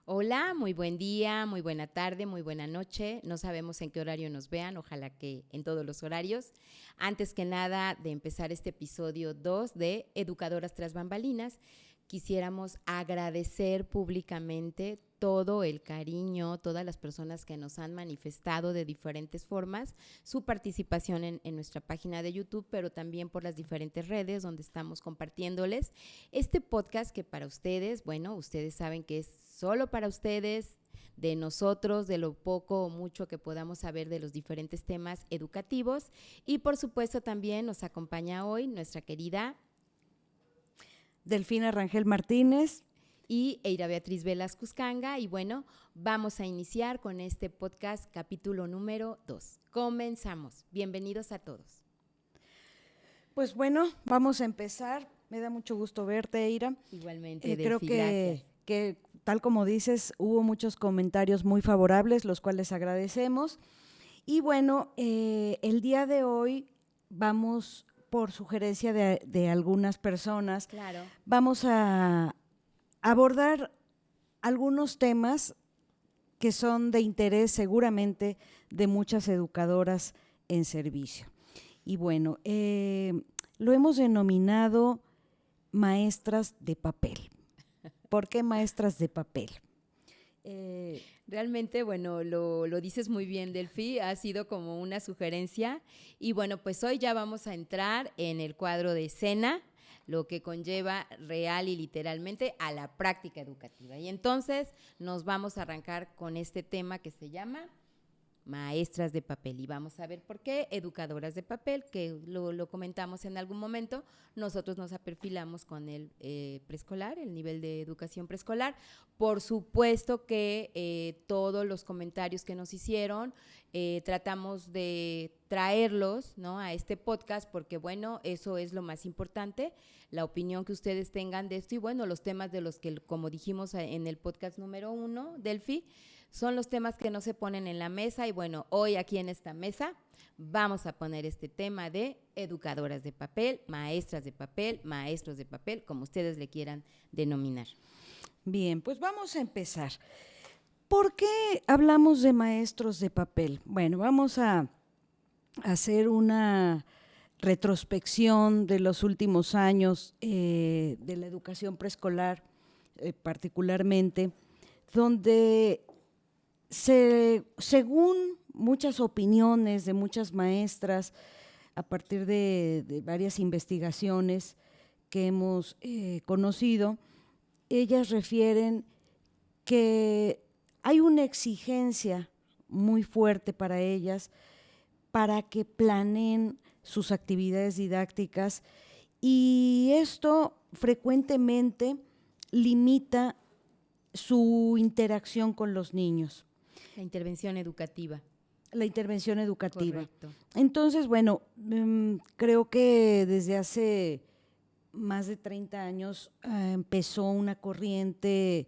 Hola, muy buen día, muy buena tarde, muy buena noche. No sabemos en qué horario nos vean, ojalá que en todos los horarios. Antes que nada de empezar este episodio 2 de Educadoras tras bambalinas, quisiéramos agradecer públicamente todo el cariño, todas las personas que nos han manifestado de diferentes formas su participación en nuestra página de YouTube, pero también por las diferentes redes donde estamos compartiéndoles este podcast que para ustedes, bueno, ustedes saben que es solo para ustedes, de nosotros, de lo poco o mucho que podamos saber de los diferentes temas educativos. Y por supuesto también nos acompaña hoy nuestra querida Delfina Rangel Martínez y Eira Beatriz Velas Cuscanga. Y bueno, vamos a iniciar con este podcast capítulo número 2. Comenzamos. Bienvenidos a todos. Pues bueno, vamos a empezar. Me da mucho gusto verte, Eira. Igualmente, Delphi, creo gracias. que tal como dices, hubo muchos comentarios muy favorables, los cuales agradecemos. Y bueno, el día de hoy vamos, por sugerencia de algunas personas, Claro, vamos a abordar algunos temas que son de interés seguramente de muchas educadoras en servicio. Y bueno, lo hemos denominado maestras de papel. ¿Por qué maestras de papel? Realmente, bueno, lo dices muy bien, Delphi, ha sido como una sugerencia y bueno, pues hoy ya vamos a entrar en el cuadro de escena, lo que conlleva real y literalmente a la práctica educativa. Y entonces nos vamos a arrancar con este tema que se llama maestras de papel y vamos a ver por qué educadoras de papel, que lo comentamos en algún momento. Nosotros nos aperfilamos con el preescolar, el nivel de educación preescolar. Por supuesto que todos los comentarios que nos hicieron tratamos de traerlos, ¿no?, a este podcast porque bueno, eso es lo más importante, la opinión que ustedes tengan de esto y bueno, los temas de los que, como dijimos en el podcast número 1, Delphi, son los temas que no se ponen en la mesa y bueno, hoy aquí en esta mesa vamos a poner este tema de educadoras de papel, maestras de papel, maestros de papel, como ustedes le quieran denominar. Bien, pues vamos a empezar. ¿Por qué hablamos de maestros de papel? Bueno, vamos a hacer una retrospección de los últimos años de la educación preescolar, particularmente, donde según muchas opiniones de muchas maestras, a partir de varias investigaciones que hemos conocido, ellas refieren que hay una exigencia muy fuerte para ellas para que planeen sus actividades didácticas y esto frecuentemente limita su interacción con los niños. La intervención educativa. La intervención educativa. Correcto. Entonces, bueno, creo que desde hace más de 30 años empezó una corriente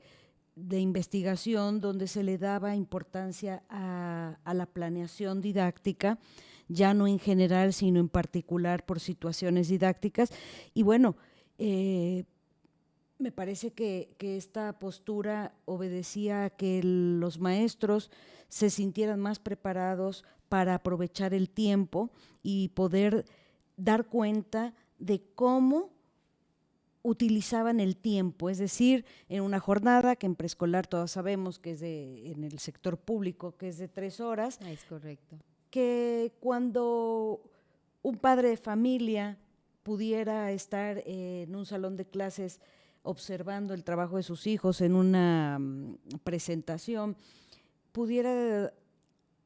de investigación donde se le daba importancia a la planeación didáctica, ya no en general, sino en particular por situaciones didácticas. Y bueno, me parece que esta postura obedecía a que los maestros se sintieran más preparados para aprovechar el tiempo y poder dar cuenta de cómo utilizaban el tiempo, es decir, en una jornada que en preescolar todos sabemos que en el sector público, que es de 3 horas. Es correcto. Que cuando un padre de familia pudiera estar en un salón de clases observando el trabajo de sus hijos en una presentación, pudiera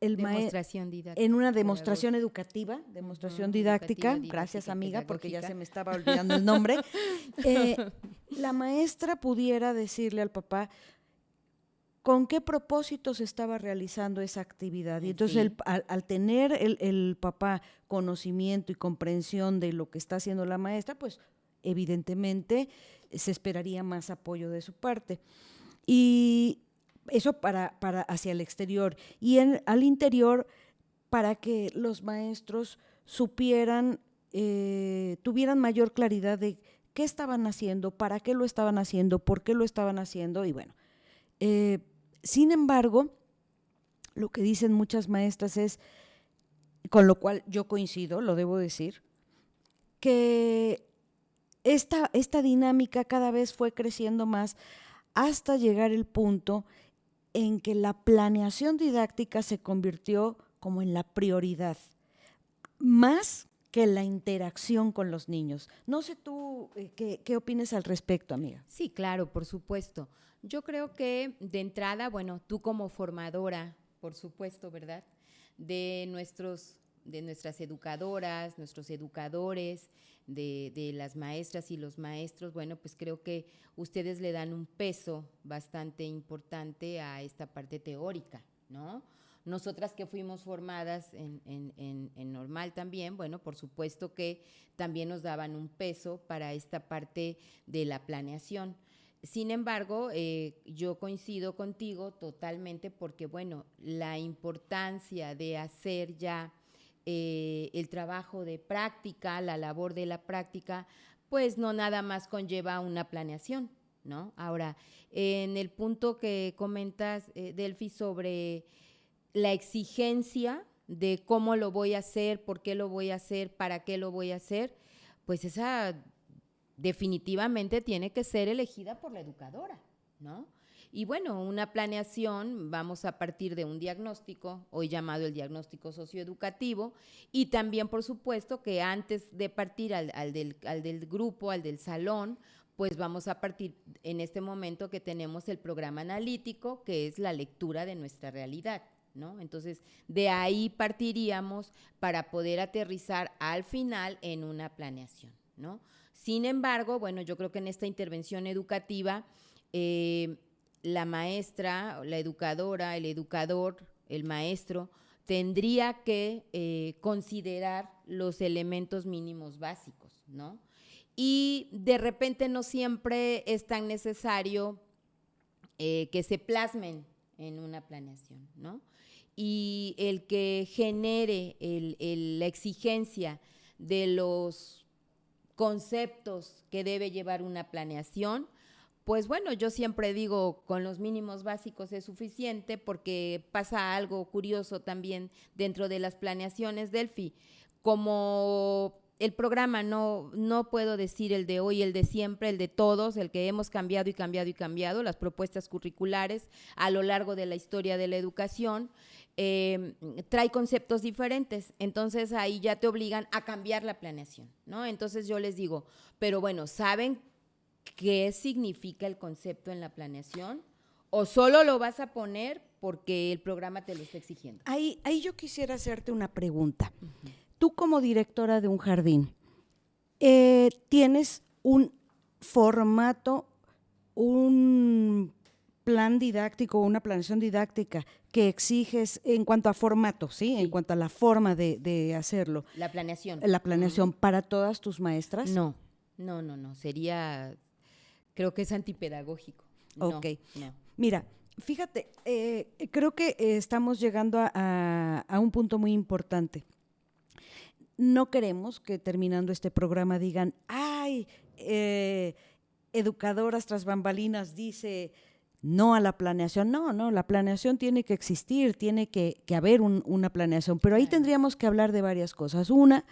Demostración didáctica. en una demostración educativa, didáctica, educativa, gracias didáctica, amiga, porque ya pedagógica. se me estaba olvidando el nombre, la maestra pudiera decirle al papá con qué propósito se estaba realizando esa actividad. Y entonces Sí. al tener el papá conocimiento y comprensión de lo que está haciendo la maestra, pues evidentemente se esperaría más apoyo de su parte. Y eso para hacia el exterior. Y al interior, para que los maestros supieran, tuvieran mayor claridad de qué estaban haciendo, para qué lo estaban haciendo, por qué lo estaban haciendo. Y bueno, sin embargo, lo que dicen muchas maestras es, con lo cual yo coincido, lo debo decir, que esta dinámica cada vez fue creciendo más hasta llegar el punto en que la planeación didáctica se convirtió como en la prioridad, más que la interacción con los niños. No sé tú qué opinas al respecto, amiga. Sí, claro, por supuesto. Yo creo que de entrada, bueno, tú como formadora, por supuesto, ¿verdad? De nuestras educadoras, nuestros educadores, de las maestras y los maestros, bueno, pues creo que ustedes le dan un peso bastante importante a esta parte teórica, ¿no? Nosotras que fuimos formadas en normal también, bueno, por supuesto que también nos daban un peso para esta parte de la planeación. Sin embargo, yo coincido contigo totalmente porque, bueno, la importancia de hacer ya el trabajo de práctica, la labor de la práctica, pues no nada más conlleva una planeación, ¿no? Ahora, en el punto que comentas, Delphi, sobre la exigencia de cómo lo voy a hacer, por qué lo voy a hacer, para qué lo voy a hacer, pues esa definitivamente tiene que ser elegida por la educadora, ¿no? Y bueno, una planeación, vamos a partir de un diagnóstico, hoy llamado el diagnóstico socioeducativo, y también, por supuesto, que antes de partir al del grupo, al del salón, pues vamos a partir en este momento que tenemos el programa analítico, que es la lectura de nuestra realidad, ¿no? Entonces, de ahí partiríamos para poder aterrizar al final en una planeación, ¿no? Sin embargo, bueno, yo creo que en esta intervención educativa, la maestra, la educadora, el educador, el maestro, tendría que considerar los elementos mínimos básicos, ¿no? Y de repente no siempre es tan necesario que se plasmen en una planeación, ¿no? Y el que genere la exigencia de los conceptos que debe llevar una planeación, pues bueno, yo siempre digo, con los mínimos básicos es suficiente, porque pasa algo curioso también dentro de las planeaciones, Delphi. Como el programa, no puedo decir el de hoy, el de siempre, el de todos, el que hemos cambiado y cambiado y cambiado, las propuestas curriculares a lo largo de la historia de la educación, trae conceptos diferentes, entonces ahí ya te obligan a cambiar la planeación, ¿no? Entonces yo les digo, pero bueno, ¿saben qué significa el concepto en la planeación? ¿O solo lo vas a poner porque el programa te lo está exigiendo? Ahí yo quisiera hacerte una pregunta. Tú como directora de un jardín, ¿tienes un formato, un plan didáctico, una planeación didáctica que exiges en cuanto a formato, ¿sí? En cuanto a la forma de hacerlo? La planeación. La planeación para todas tus maestras. No, sería, creo que es antipedagógico. Ok. No. Mira, fíjate, creo que estamos llegando a un punto muy importante. No queremos que terminando este programa digan, ay, educadoras tras bambalinas dice no a la planeación. No, la planeación tiene que existir, tiene que haber una planeación, pero ahí tendríamos que hablar de varias cosas. Una,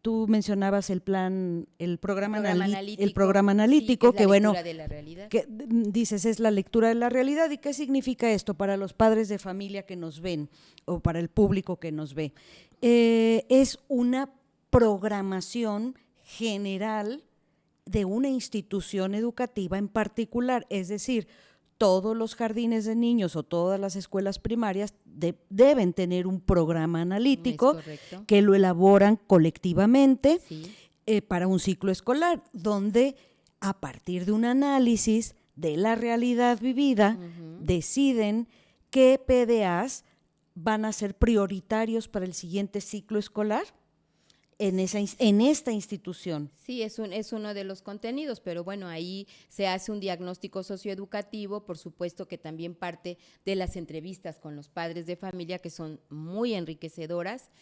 tú mencionabas el programa analítico, analítico, sí, que es la bueno, lectura de la realidad. que dices es la lectura de la realidad. ¿Y qué significa esto para los padres de familia que nos ven o para el público que nos ve? Es una programación general de una institución educativa en particular, es decir, todos los jardines de niños o todas las escuelas primarias deben tener un programa analítico que lo elaboran colectivamente sí. Para un ciclo escolar, donde a partir de un análisis de la realidad vivida, deciden qué PDAs van a ser prioritarios para el siguiente ciclo escolar en esta institución. Sí, es uno de los contenidos, pero bueno, ahí se hace un diagnóstico socioeducativo, por supuesto que también parte de las entrevistas con los padres de familia, que son muy enriquecedoras.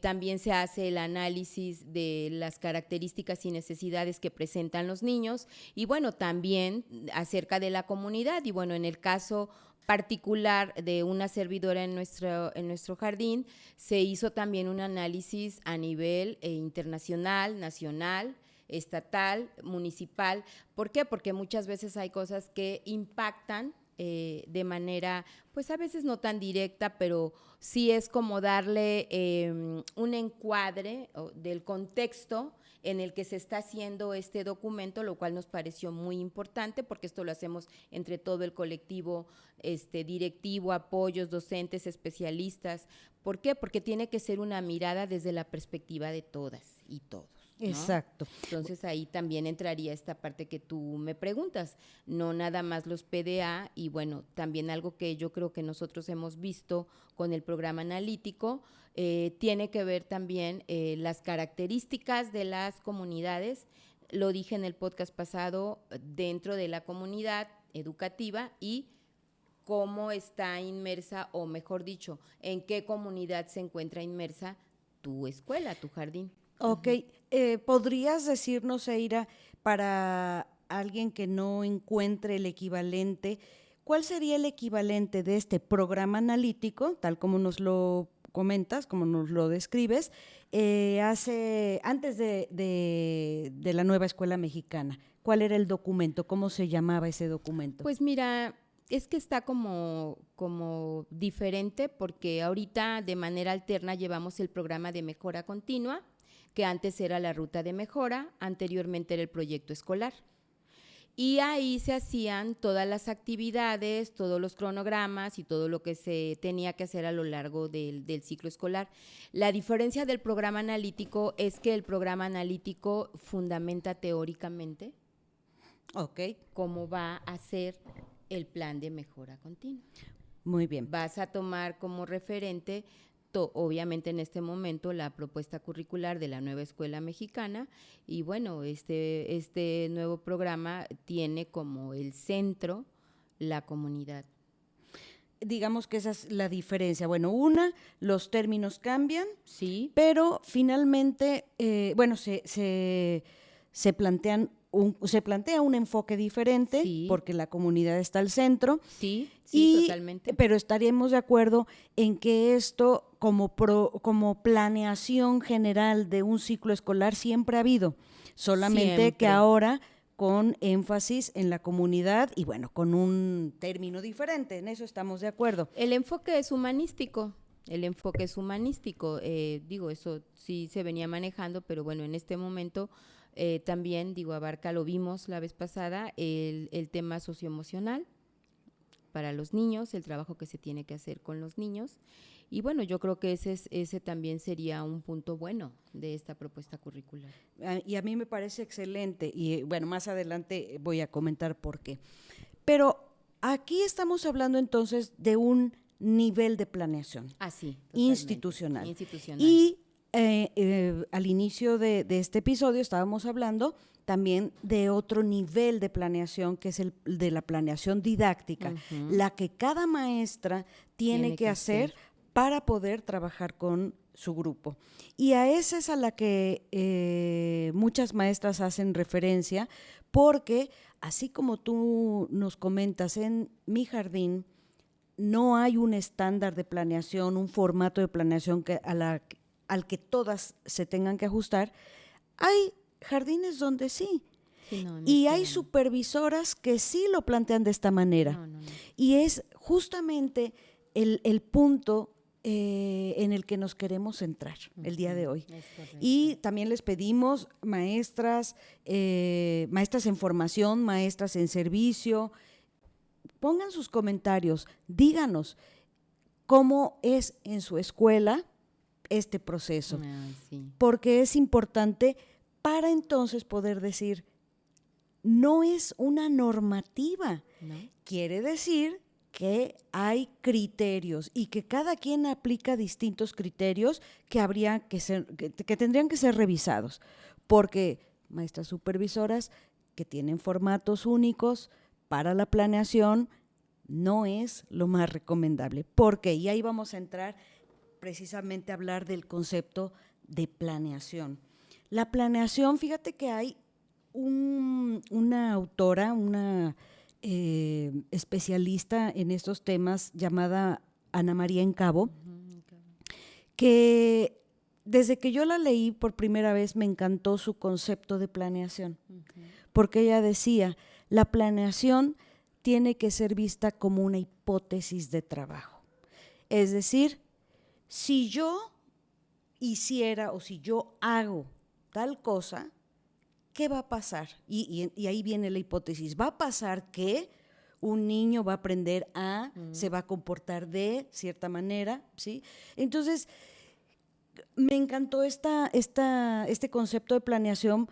También se hace el análisis de las características y necesidades que presentan los niños y bueno, también acerca de la comunidad y bueno, en el caso particular de una servidora en nuestro jardín, se hizo también un análisis a nivel internacional, nacional, estatal, municipal. ¿Por qué? Porque muchas veces hay cosas que impactan de manera, pues a veces no tan directa, pero sí es como darle un encuadre del contexto en el que se está haciendo este documento, lo cual nos pareció muy importante porque esto lo hacemos entre todo el colectivo directivo, apoyos, docentes, especialistas. ¿Por qué? Porque tiene que ser una mirada desde la perspectiva de todas y todos, ¿no? Exacto. Entonces ahí también entraría esta parte que tú me preguntas, no nada más los PDA y bueno, también algo que yo creo que nosotros hemos visto con el programa analítico, tiene que ver también las características de las comunidades, lo dije en el podcast pasado, dentro de la comunidad educativa y cómo está inmersa, o mejor dicho, en qué comunidad se encuentra inmersa tu escuela, tu jardín. Ok, ¿podrías decirnos, Eira, para alguien que no encuentre el equivalente, cuál sería el equivalente de este programa analítico, tal como nos lo comentas, como nos lo describes, antes de la nueva escuela mexicana? ¿Cuál era el documento? ¿Cómo se llamaba ese documento? Pues mira, es que está como diferente porque ahorita de manera alterna llevamos el programa de mejora continua, que antes era la ruta de mejora, anteriormente era el proyecto escolar. Y ahí se hacían todas las actividades, todos los cronogramas y todo lo que se tenía que hacer a lo largo del ciclo escolar. La diferencia del programa analítico es que el programa analítico fundamenta teóricamente cómo va a ser el plan de mejora continua. Muy bien. Vas a tomar como referente, obviamente en este momento, la propuesta curricular de la nueva escuela mexicana y bueno, este nuevo programa tiene como el centro la comunidad. Digamos que esa es la diferencia. Bueno, los términos cambian, sí, pero finalmente, se plantea un enfoque diferente, sí, porque la comunidad está al centro. Sí, totalmente. Pero estaríamos de acuerdo en que esto, como planeación general de un ciclo escolar, siempre ha habido, solamente Siempre. que ahora con énfasis en la comunidad y bueno, con un término diferente, en eso estamos de acuerdo. El enfoque es humanístico. Digo, eso sí se venía manejando, pero bueno, en este momento también, abarca, lo vimos la vez pasada, el tema socioemocional para los niños, el trabajo que se tiene que hacer con los niños. Y bueno, yo creo que ese también sería un punto bueno de esta propuesta curricular. Y a mí me parece excelente y bueno, más adelante voy a comentar por qué. Pero aquí estamos hablando entonces de un nivel de planeación institucional. Y al inicio de este episodio estábamos hablando también de otro nivel de planeación, que es el de la planeación didáctica, la que cada maestra tiene que hacer para poder trabajar con su grupo. Y a esa es a la que muchas maestras hacen referencia, porque así como tú nos comentas, en mi jardín no hay un estándar de planeación, un formato de planeación al que todas se tengan que ajustar. Hay jardines donde sí. Sí, no, en Y escuela hay no. supervisoras que sí lo plantean de esta manera. No. Y es justamente el punto en el que nos queremos centrar el día de hoy. Es correcto. Y también les pedimos maestras, maestras en formación, maestras en servicio, pongan sus comentarios, díganos cómo es en su escuela este proceso, Ay, sí. porque es importante para entonces poder decir, no es una normativa, ¿No? quiere decir que hay criterios y que cada quien aplica distintos criterios que habría que ser, que tendrían que ser revisados, porque maestras supervisoras que tienen formatos únicos para la planeación no es lo más recomendable. ¿Por qué? Y ahí vamos a entrar precisamente a hablar del concepto de planeación. La planeación, fíjate que hay una autora, una especialista en estos temas llamada Ana María Encabo, que desde que yo la leí por primera vez me encantó su concepto de planeación, porque ella decía, la planeación tiene que ser vista como una hipótesis de trabajo. Es decir, si yo hiciera o si yo hago tal cosa, ¿qué va a pasar? Y ahí viene la hipótesis. Va a pasar que un niño va a aprender a, se va a comportar de cierta manera, ¿sí? Entonces, me encantó este concepto de planeación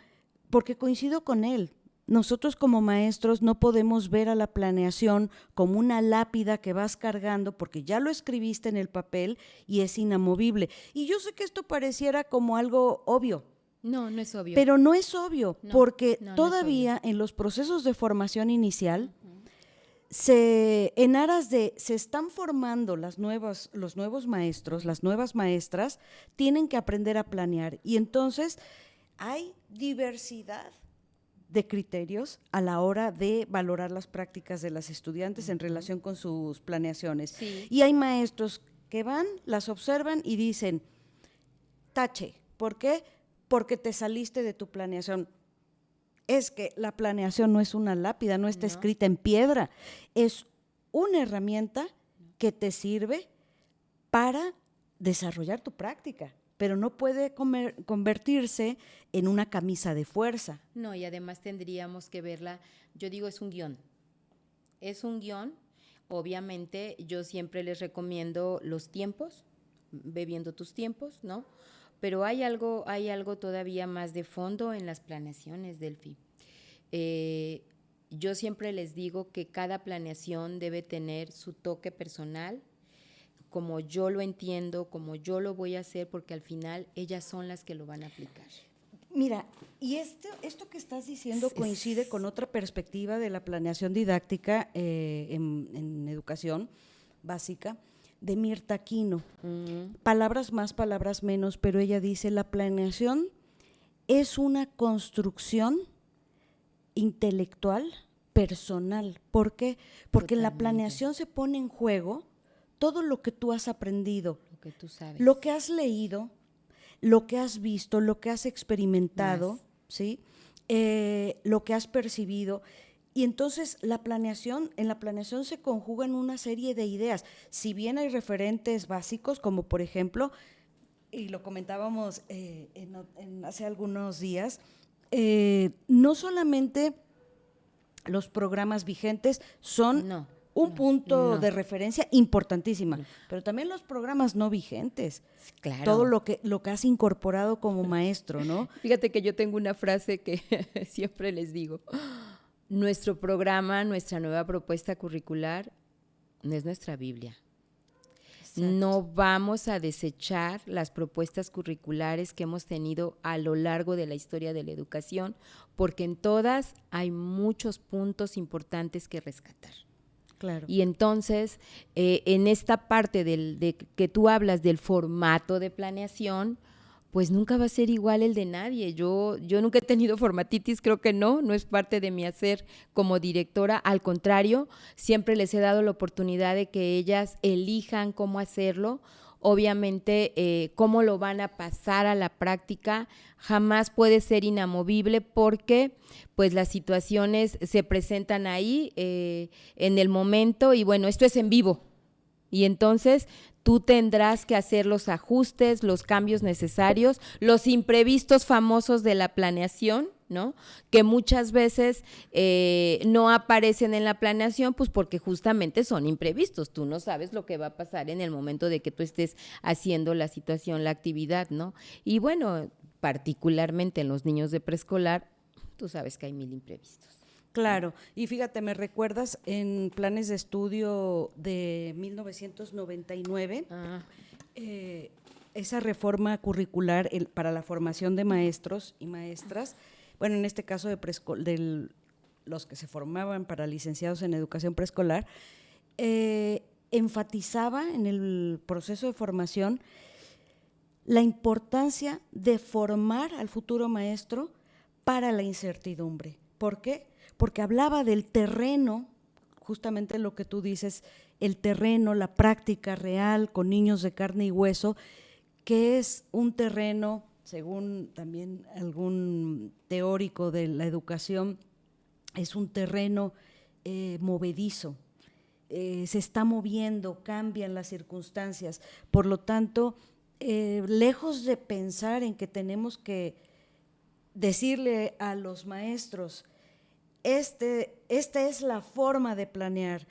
porque coincido con él. Nosotros como maestros no podemos ver a la planeación como una lápida que vas cargando porque ya lo escribiste en el papel y es inamovible. Y yo sé que esto pareciera como algo obvio, No es obvio. pero no es obvio, No, porque no es todavía en los procesos de formación inicial, en aras de se están formando los nuevos maestros, las nuevas maestras, tienen que aprender a planear. Y entonces hay diversidad de criterios a la hora de valorar las prácticas de las estudiantes en relación con sus planeaciones. Sí. Y hay maestros que van, las observan y dicen, tache, ¿por qué? Porque te saliste de tu planeación. Es que la planeación no es una lápida, no está escrita en piedra, es una herramienta que te sirve para desarrollar tu práctica, pero no puede convertirse en una camisa de fuerza. No, y además tendríamos que verla, yo digo, es un guión. Es un guión, obviamente yo siempre les recomiendo los tiempos, ve viendo tus tiempos, ¿no? Pero hay algo todavía más de fondo en las planeaciones del FIP. Yo siempre les digo que cada planeación debe tener su toque personal, como yo lo entiendo, como yo lo voy a hacer, porque al final ellas son las que lo van a aplicar. Mira, y esto que estás diciendo coincide con otra perspectiva de la planeación didáctica en educación básica, de Mirta Aquino. Palabras más, palabras menos, pero ella dice, la planeación es una construcción intelectual, personal. ¿Por qué? Porque en la planeación se pone en juego todo lo que tú has aprendido, Lo que tú sabes. lo que has leído, lo que has visto, lo que has experimentado, ¿sí? Lo que has percibido. Y entonces en la planeación se conjugan una serie de ideas. Si bien hay referentes básicos, como por ejemplo, y lo comentábamos hace algunos días, no solamente los programas vigentes son un punto de referencia importantísima, pero también los programas no vigentes. Claro. Todo lo que has incorporado como maestro, ¿no? Fíjate que yo tengo una frase que siempre les digo. Nuestro programa, nuestra nueva propuesta curricular no es nuestra Biblia. Exacto. No vamos a desechar las propuestas curriculares que hemos tenido a lo largo de la historia de la educación, porque en todas hay muchos puntos importantes que rescatar. Claro. Y entonces, en esta parte de que tú hablas del formato de planeación, pues nunca va a ser igual el de nadie. Yo nunca he tenido formatitis, creo que no es parte de mi hacer como directora. Al contrario, siempre les he dado la oportunidad de que ellas elijan cómo hacerlo. obviamente cómo lo van a pasar a la práctica jamás puede ser inamovible porque pues las situaciones se presentan ahí en el momento y bueno, esto es en vivo y entonces tú tendrás que hacer los ajustes, los cambios necesarios, los imprevistos famosos de la planeación, ¿no? Que muchas veces no aparecen en la planeación, pues porque justamente son imprevistos. Tú no sabes lo que va a pasar en el momento de que tú estés haciendo la situación, la actividad, ¿no? Y bueno, particularmente en los niños de preescolar, tú sabes que hay mil imprevistos. Claro, y fíjate, me recuerdas en planes de estudio de 1999, esa reforma curricular para la formación de maestros y maestras, bueno, en este caso de los que se formaban para licenciados en educación preescolar, enfatizaba en el proceso de formación la importancia de formar al futuro maestro para la incertidumbre. ¿Por qué? Porque hablaba del terreno, justamente lo que tú dices, el terreno, la práctica real con niños de carne y hueso, que es un terreno, según también algún teórico de la educación, es un terreno movedizo, se está moviendo, cambian las circunstancias, por lo tanto, lejos de pensar en que tenemos que decirle a los maestros, esta es la forma de planear,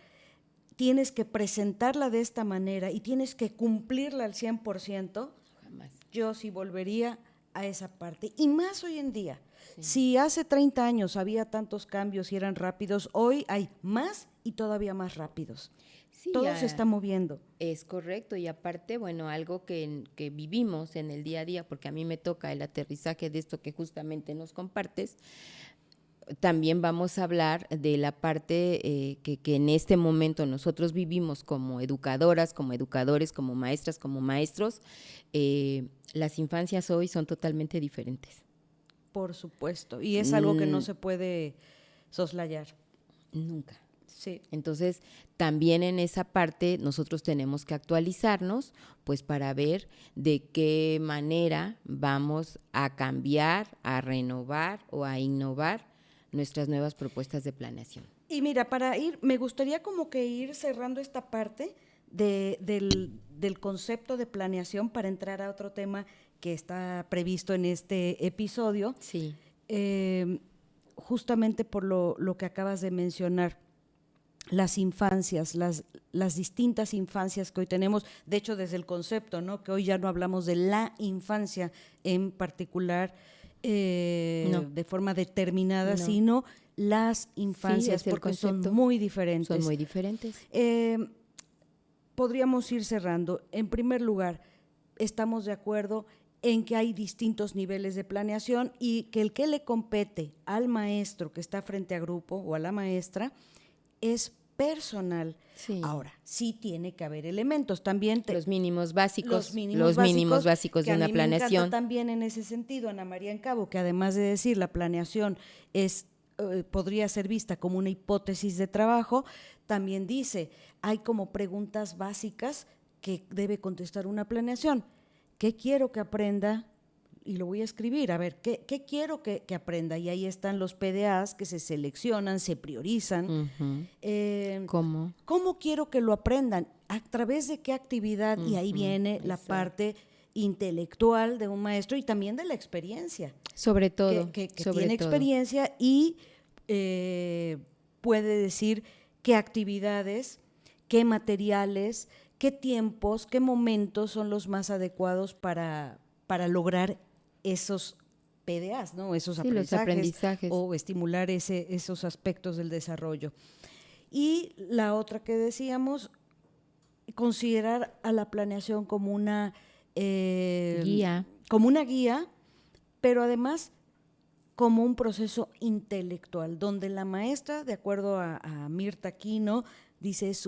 tienes que presentarla de esta manera y tienes que cumplirla al 100%, Jamás. yo sí volvería a esa parte. Y más hoy en día. Sí. Si hace 30 años había tantos cambios y eran rápidos, hoy hay más y todavía más rápidos. Sí, todo se está moviendo. Es correcto, y aparte, bueno, algo que vivimos en el día a día, porque a mí me toca el aterrizaje de esto que justamente nos compartes, también vamos a hablar de la parte que en este momento nosotros vivimos como educadoras, como educadores, como maestras, como maestros. Las infancias hoy son totalmente diferentes. Por supuesto, y es algo que no se puede soslayar. Nunca. Sí. Entonces, también en esa parte nosotros tenemos que actualizarnos, pues para ver de qué manera vamos a cambiar, a renovar o a innovar nuestras nuevas propuestas de planeación. Y mira, me gustaría como que ir cerrando esta parte del concepto de planeación para entrar a otro tema que está previsto en este episodio. Sí. Justamente por lo que acabas de mencionar, las infancias, las distintas infancias que hoy tenemos, de hecho desde el concepto, ¿no? Que hoy ya no hablamos de la infancia en particular, de forma determinada, sino las infancias, sí, porque son muy diferentes. Son muy diferentes. Podríamos ir cerrando. En primer lugar, estamos de acuerdo en que hay distintos niveles de planeación y que el que le compete al maestro que está frente a grupo o a la maestra es personal. Sí. Ahora, sí tiene que haber elementos. También los mínimos básicos. Los mínimos básicos de una planeación. Me encanta también en ese sentido, Ana María Encabo, que además de decir la planeación podría ser vista como una hipótesis de trabajo, también dice, hay como preguntas básicas que debe contestar una planeación. ¿Qué quiero que aprenda? Y lo voy a escribir, a ver, ¿qué quiero que aprenda? Y ahí están los PDAs que se seleccionan, se priorizan. Uh-huh. ¿Cómo? ¿Cómo quiero que lo aprendan? ¿A través de qué actividad? Uh-huh. Y ahí viene la parte intelectual de un maestro y también de la experiencia. Sobre todo. Que tiene experiencia y puede decir qué actividades, qué materiales, qué tiempos, qué momentos son los más adecuados para lograr esos PDAs, ¿no? Esos aprendizajes o estimular esos aspectos del desarrollo. Y la otra que decíamos, considerar a la planeación como una guía, pero además como un proceso intelectual, donde la maestra, de acuerdo a Mirta Aquino, dice es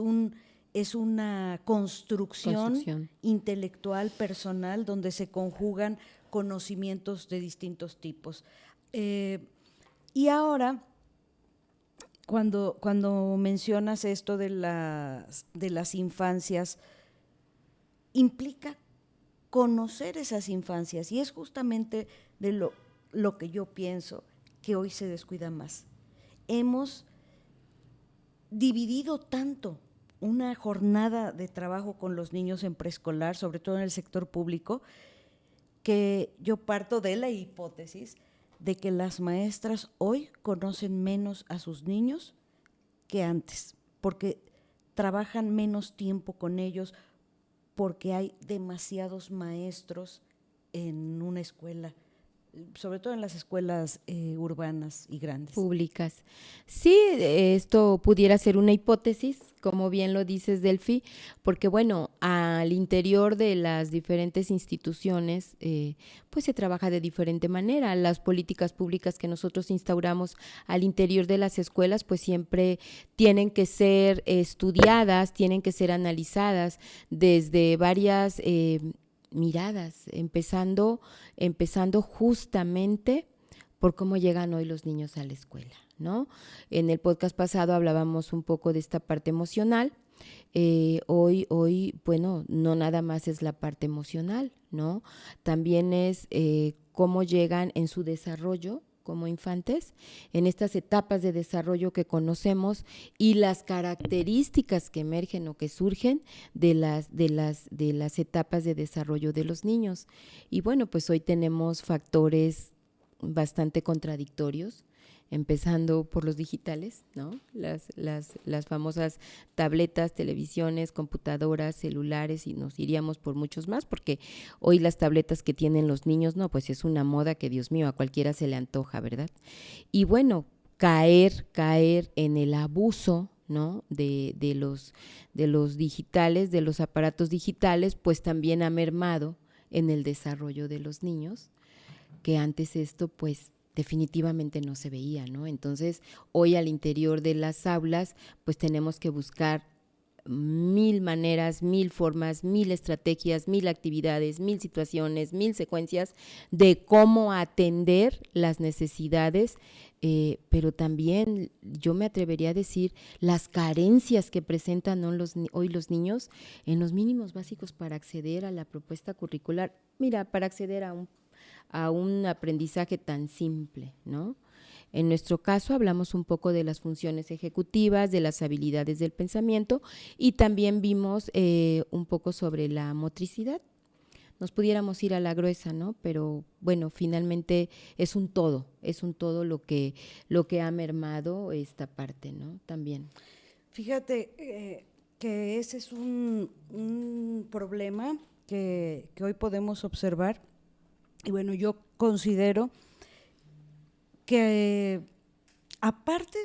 una construcción intelectual, personal, donde se conjugan conocimientos de distintos tipos. Y ahora, cuando mencionas esto de las infancias, implica conocer esas infancias y es justamente de lo que yo pienso que hoy se descuida más. Hemos dividido tanto una jornada de trabajo con los niños en preescolar, sobre todo en el sector público, que yo parto de la hipótesis de que las maestras hoy conocen menos a sus niños que antes, porque trabajan menos tiempo con ellos, porque hay demasiados maestros en una escuela, sobre todo en las escuelas urbanas y grandes. Públicas. Sí, esto pudiera ser una hipótesis, como bien lo dices, Delphi, porque bueno, al interior de las diferentes instituciones, pues se trabaja de diferente manera. Las políticas públicas que nosotros instauramos al interior de las escuelas, pues siempre tienen que ser estudiadas, tienen que ser analizadas desde varias miradas, empezando justamente por cómo llegan hoy los niños a la escuela, ¿no? En el podcast pasado hablábamos un poco de esta parte emocional. Hoy, bueno, no nada más es la parte emocional, ¿no? También es cómo llegan en su desarrollo como infantes, en estas etapas de desarrollo que conocemos y las características que emergen o que surgen de las etapas de desarrollo de los niños. Y bueno, pues hoy tenemos factores bastante contradictorios, empezando por los digitales, ¿no? Las famosas tabletas, televisiones, computadoras, celulares, y nos iríamos por muchos más, porque hoy las tabletas que tienen los niños, no, pues es una moda que, Dios mío, a cualquiera se le antoja, ¿verdad? Y bueno, caer en el abuso, ¿no? De los digitales, de los aparatos digitales, pues también ha mermado en el desarrollo de los niños, que antes esto pues definitivamente no se veía, ¿no? Entonces, hoy al interior de las aulas, pues tenemos que buscar 1000 maneras, 1000 formas, 1000 estrategias, 1000 actividades, 1000 situaciones, 1000 secuencias de cómo atender las necesidades, pero también yo me atrevería a decir las carencias que presentan hoy los niños en los mínimos básicos para acceder a la propuesta curricular. Mira, para acceder a un aprendizaje tan simple, ¿no? En nuestro caso hablamos un poco de las funciones ejecutivas, de las habilidades del pensamiento y también vimos un poco sobre la motricidad. Nos pudiéramos ir a la gruesa, ¿no? Pero bueno, finalmente es un todo lo que ha mermado esta parte, ¿no? También. Fíjate que ese es un problema que hoy podemos observar. Y bueno, yo considero que aparte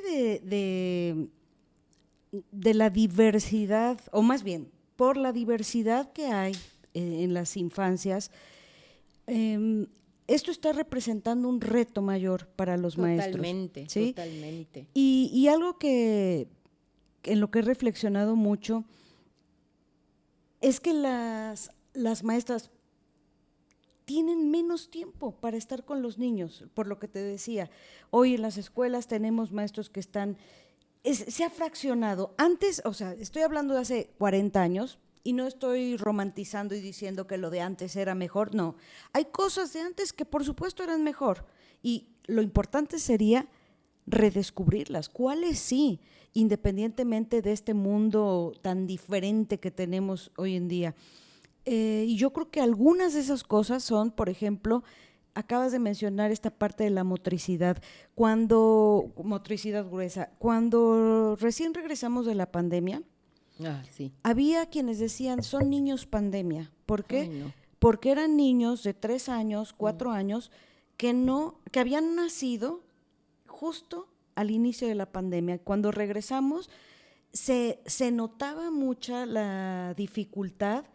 de la diversidad, o más bien, por la diversidad que hay en las infancias, esto está representando un reto mayor para los maestros. ¿Sí? Totalmente. Y algo que en lo que he reflexionado mucho es que las maestras tienen menos tiempo para estar con los niños, por lo que te decía. Hoy en las escuelas tenemos maestros que se ha fraccionado. Antes, o sea, estoy hablando de hace 40 años y no estoy romantizando y diciendo que lo de antes era mejor, no. Hay cosas de antes que por supuesto eran mejor y lo importante sería redescubrirlas. ¿Cuáles sí? Independientemente de este mundo tan diferente que tenemos hoy en día. Y yo creo que algunas de esas cosas son, por ejemplo, acabas de mencionar esta parte de la motricidad, motricidad gruesa. Cuando recién regresamos de la pandemia, sí. había quienes decían, son niños pandemia. ¿Por qué? Ay, no. Porque eran niños de 3 años, 4 años, que habían nacido justo al inicio de la pandemia. Cuando regresamos, se notaba mucha la dificultad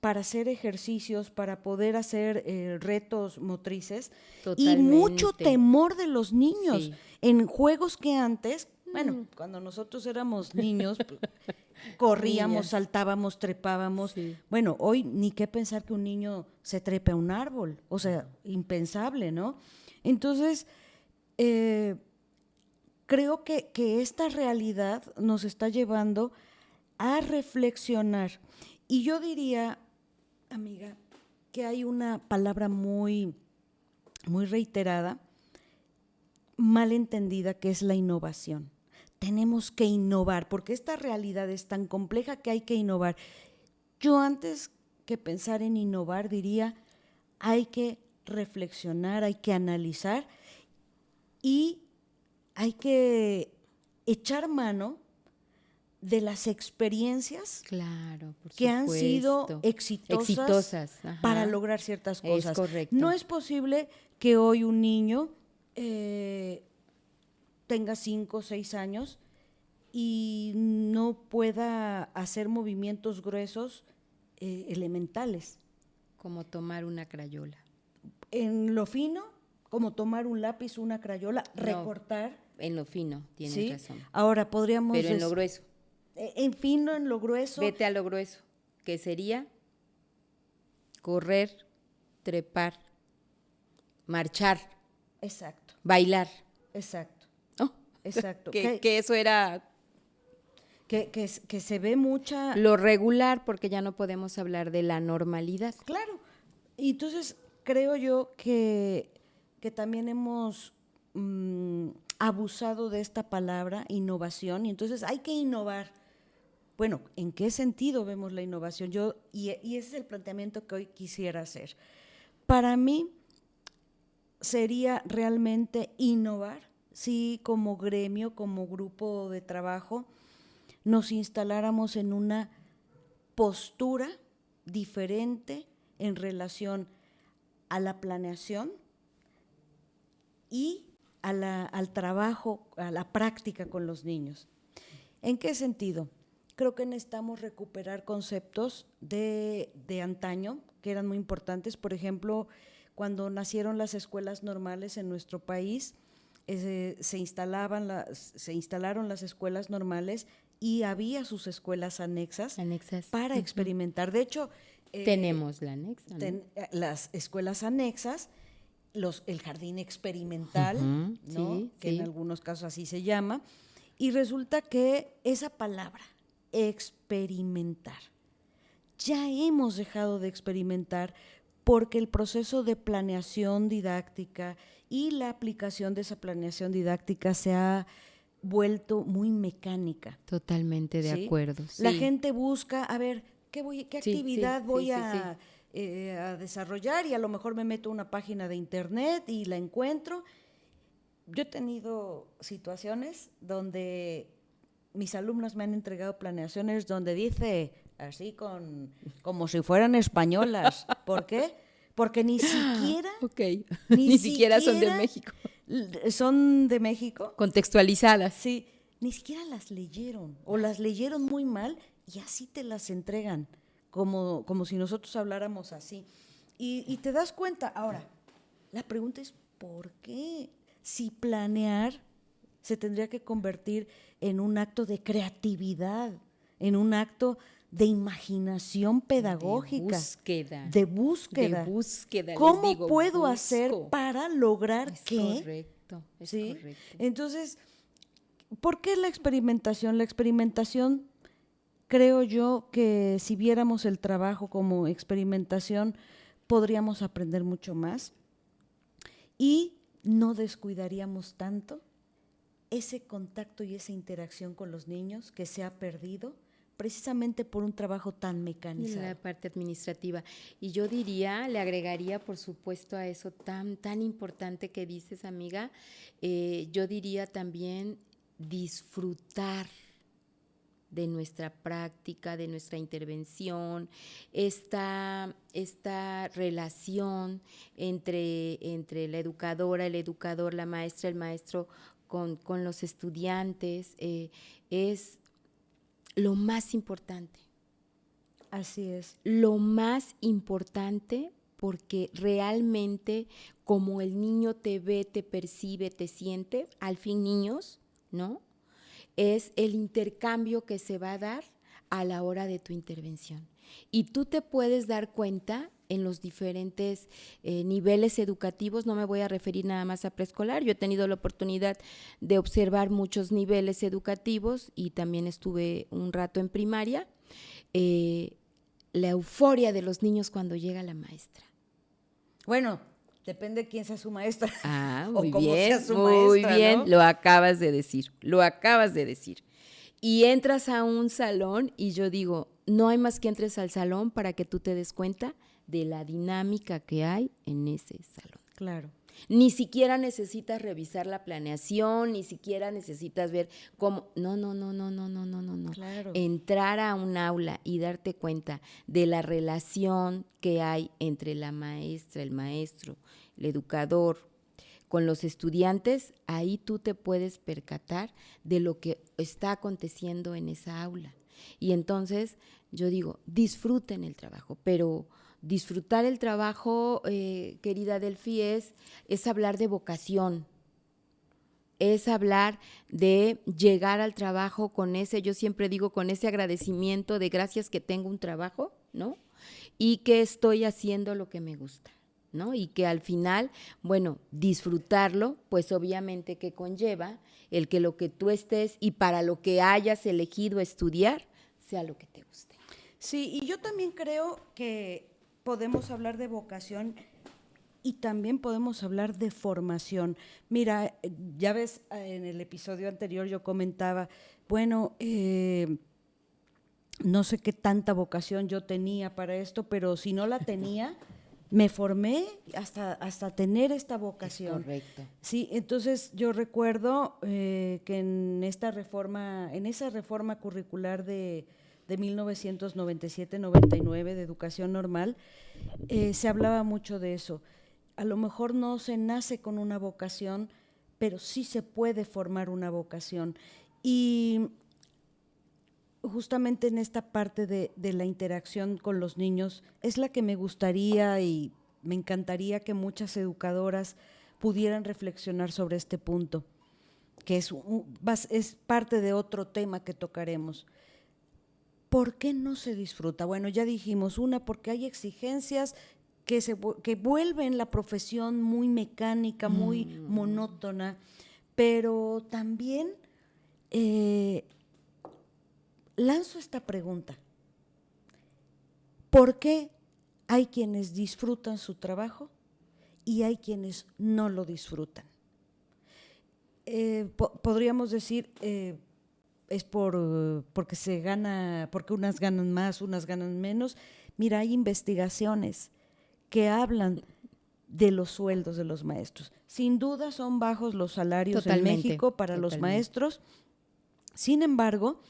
para hacer ejercicios, para poder hacer retos motrices. Totalmente. Y mucho temor de los niños en juegos que antes, bueno, cuando nosotros éramos niños, corríamos, saltábamos, trepábamos. Sí. Bueno, hoy ni qué pensar que un niño se trepe a un árbol, o sea, impensable, ¿no? Entonces, creo que esta realidad nos está llevando a reflexionar. Y yo diría, amiga, que hay una palabra muy, muy reiterada, mal entendida, que es la innovación. Tenemos que innovar, porque esta realidad es tan compleja que hay que innovar. Yo antes que pensar en innovar diría, hay que reflexionar, hay que analizar y hay que echar mano de las experiencias Claro, por que han sido supuesto. exitosas para Ajá. lograr ciertas Es cosas. correcto. No es posible que hoy un niño tenga 5 o 6 años y no pueda hacer movimientos gruesos elementales. Como tomar una crayola. En lo fino, como tomar un lápiz, una crayola, No, recortar. en lo fino, tienes ¿Sí? razón. Ahora podríamos... Pero en lo grueso. En fino, en lo grueso. Vete a lo grueso, que sería correr, trepar, marchar, Exacto, bailar. exacto, Oh, exacto. que eso era Que se ve mucha... lo regular, porque ya no podemos hablar de la normalidad. Claro. Y entonces creo yo que también hemos abusado de esta palabra, innovación, y entonces hay que innovar. Bueno, ¿en qué sentido vemos la innovación? Y ese es el planteamiento que hoy quisiera hacer. Para mí sería realmente innovar si como gremio, como grupo de trabajo, nos instaláramos en una postura diferente en relación a la planeación y al trabajo, a la práctica con los niños. ¿En qué sentido? Creo que necesitamos recuperar conceptos de antaño que eran muy importantes. Por ejemplo, cuando nacieron las escuelas normales en nuestro país, se instalaron las escuelas normales y había sus escuelas anexas para experimentar. De hecho, tenemos la anexa, ¿no? Las escuelas anexas, el jardín experimental, ¿no? Sí, que en algunos casos así se llama, y resulta que esa palabra, experimentar, ya hemos dejado de experimentar porque el proceso de planeación didáctica y la aplicación de esa planeación didáctica se ha vuelto muy mecánica. Totalmente de acuerdo. Sí. La gente busca, a ver, ¿qué actividad voy a desarrollar? Y a lo mejor me meto a una página de internet y la encuentro. Yo he tenido situaciones donde mis alumnos me han entregado planeaciones donde dice así como si fueran españolas. ¿Por qué? Porque ni siquiera... Okay. Ni siquiera son de México. Son de México. Contextualizadas. Sí, ni siquiera las leyeron o las leyeron muy mal y así te las entregan, como si nosotros habláramos así. Y te das cuenta, ahora, la pregunta es, ¿por qué? Si planear se tendría que convertir en un acto de creatividad, en un acto de imaginación pedagógica. De búsqueda. ¿Cómo les digo, puedo hacer para lograr es qué? Correcto, es ¿Sí? correcto. Entonces, ¿por qué la experimentación? La experimentación, creo yo que si viéramos el trabajo como experimentación, podríamos aprender mucho más y no descuidaríamos tanto ese contacto y esa interacción con los niños que se ha perdido precisamente por un trabajo tan mecanizado. Y la parte administrativa. Y yo diría, le agregaría, por supuesto, a eso tan importante que dices, amiga, yo diría también disfrutar de nuestra práctica, de nuestra intervención, esta relación entre la educadora, el educador, la maestra, el maestro con los estudiantes, es lo más importante. Así es. Lo más importante, porque realmente como el niño te ve, te percibe, te siente, al fin niños, ¿no? Es el intercambio que se va a dar a la hora de tu intervención. Y tú te puedes dar cuenta en los diferentes niveles educativos. No me voy a referir nada más a preescolar. Yo he tenido la oportunidad de observar muchos niveles educativos y también estuve un rato en primaria. La euforia de los niños cuando llega la maestra. Bueno, depende de quién sea su maestra. Muy o cómo bien, sea su muy maestra, bien, ¿no? lo acabas de decir, lo acabas de decir. Y entras a un salón y yo digo, no hay más que entres al salón para que tú te des cuenta de la dinámica que hay en ese salón. Claro. Ni siquiera necesitas revisar la planeación, ni siquiera necesitas ver cómo. No. Claro. Entrar a un aula y darte cuenta de la relación que hay entre la maestra, el maestro, el educador, con los estudiantes, ahí tú te puedes percatar de lo que está aconteciendo en esa aula. Y entonces yo digo, disfruten el trabajo, pero disfrutar el trabajo, querida Delphi, es hablar de vocación, es hablar de llegar al trabajo con ese, yo siempre digo, con ese agradecimiento de gracias que tengo un trabajo, ¿no? Y que estoy haciendo lo que me gusta, ¿no? Y que al final, bueno, disfrutarlo, pues obviamente que conlleva el que lo que tú estés y para lo que hayas elegido estudiar, sea lo que te guste. Sí, y yo también creo que podemos hablar de vocación y también podemos hablar de formación. Mira, ya ves, en el episodio anterior yo comentaba, bueno, no sé qué tanta vocación yo tenía para esto, pero si no la tenía, me formé hasta tener esta vocación. Es correcto. Sí, entonces yo recuerdo que en esa reforma curricular de 1997-99 de educación normal, se hablaba mucho de eso. A lo mejor no se nace con una vocación, pero sí se puede formar una vocación. Y justamente en esta parte de la interacción con los niños es la que me gustaría y me encantaría que muchas educadoras pudieran reflexionar sobre este punto, que es parte de otro tema que tocaremos. ¿Por qué no se disfruta? Bueno, ya dijimos, porque hay exigencias que vuelven la profesión muy mecánica, muy monótona, pero también lanzo esta pregunta. ¿Por qué hay quienes disfrutan su trabajo y hay quienes no lo disfrutan? Podríamos decir, es porque se gana, porque unas ganan más, unas ganan menos. Mira, hay investigaciones que hablan de los sueldos de los maestros. Sin duda son bajos los salarios en México para los maestros. Sin embargo,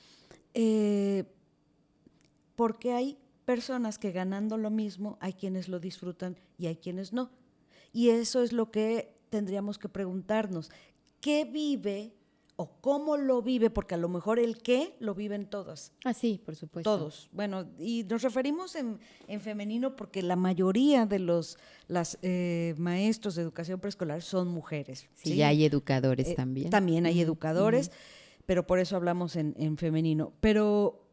porque hay personas que ganando lo mismo, hay quienes lo disfrutan y hay quienes no. Y eso es lo que tendríamos que preguntarnos. ¿Qué vive o cómo lo vive? Porque a lo mejor el qué lo viven todos. Ah, sí, por supuesto. Todos. Bueno, y nos referimos en femenino porque la mayoría de los maestros de educación preescolar son mujeres. Sí, ya hay educadores también. También hay educadores, pero por eso hablamos en femenino. Pero,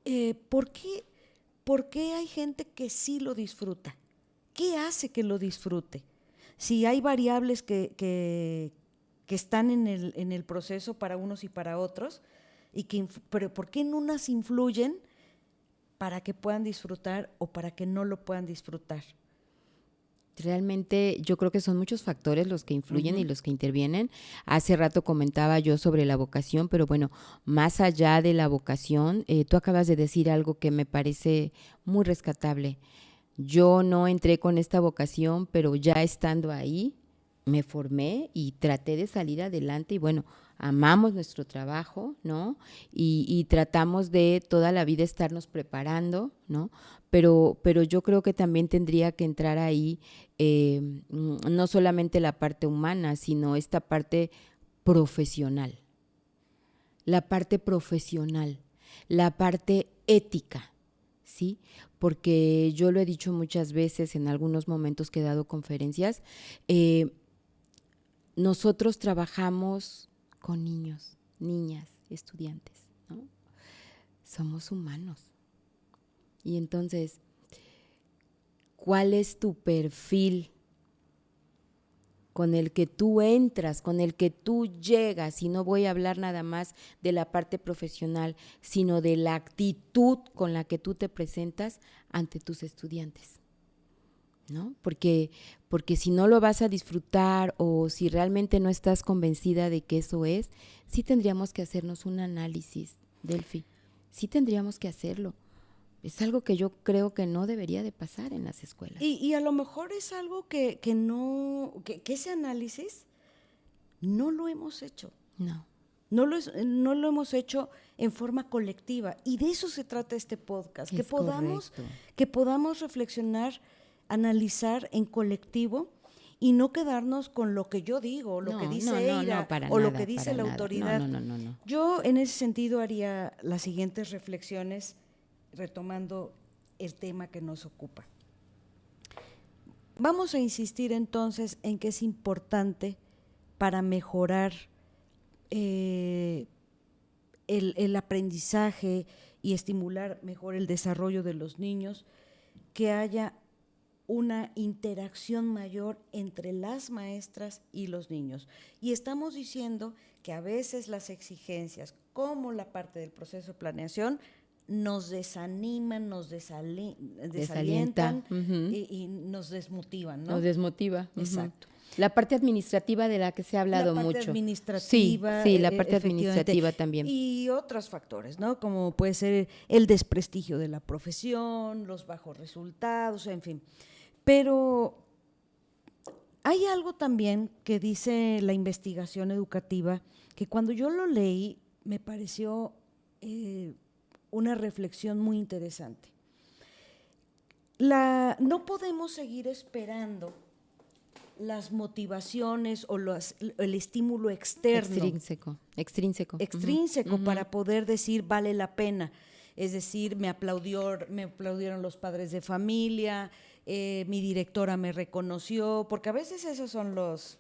¿por qué hay gente que sí lo disfruta? ¿Qué hace que lo disfrute? Si hay variables que están en el proceso para unos y para otros, pero ¿por qué en unas influyen para que puedan disfrutar o para que no lo puedan disfrutar? Realmente yo creo que son muchos factores los que influyen y los que intervienen. Hace rato comentaba yo sobre la vocación, pero bueno, más allá de la vocación, tú acabas de decir algo que me parece muy rescatable. Yo no entré con esta vocación, pero ya estando ahí, me formé y traté de salir adelante y bueno, amamos nuestro trabajo, ¿no? Y tratamos de toda la vida estarnos preparando, ¿no? Pero yo creo que también tendría que entrar ahí no solamente la parte humana, sino esta parte profesional. La parte profesional, la parte ética, ¿sí? Porque yo lo he dicho muchas veces en algunos momentos que he dado conferencias, nosotros trabajamos con niños, niñas, estudiantes, ¿no? Somos humanos. Y entonces, cuál es tu perfil con el que tú entras, con el que tú llegas, y no voy a hablar nada más de la parte profesional, sino de la actitud con la que tú te presentas ante tus estudiantes, ¿no? Porque si no lo vas a disfrutar o si realmente no estás convencida de que eso es, sí tendríamos que hacernos un análisis, Delphi, sí tendríamos que hacerlo. Es algo que yo creo que no debería de pasar en las escuelas. Y a lo mejor es algo que ese análisis no lo hemos hecho. No. No lo hemos hecho en forma colectiva. Y de eso se trata este podcast, que podamos reflexionar, analizar en colectivo y no quedarnos con lo que yo digo, lo que dice Eira, o lo que dice la autoridad. No. Yo en ese sentido haría las siguientes reflexiones, retomando el tema que nos ocupa. Vamos a insistir entonces en que es importante para mejorar el aprendizaje y estimular mejor el desarrollo de los niños, que haya una interacción mayor entre las maestras y los niños. Y estamos diciendo que a veces las exigencias, como la parte del proceso de planeación, nos desaniman, nos desalientan y nos desmotivan, ¿no? Nos desmotiva. Exacto. La parte administrativa de la que se ha hablado mucho. La parte administrativa. Sí, la parte administrativa también. Y otros factores, ¿no? Como puede ser el desprestigio de la profesión, los bajos resultados, en fin. Pero hay algo también que dice la investigación educativa, que cuando yo lo leí me pareció una reflexión muy interesante. No podemos seguir esperando las motivaciones o el estímulo externo. Extrínseco para poder decir vale la pena. Es decir, me aplaudieron los padres de familia, mi directora me reconoció, porque a veces esos son los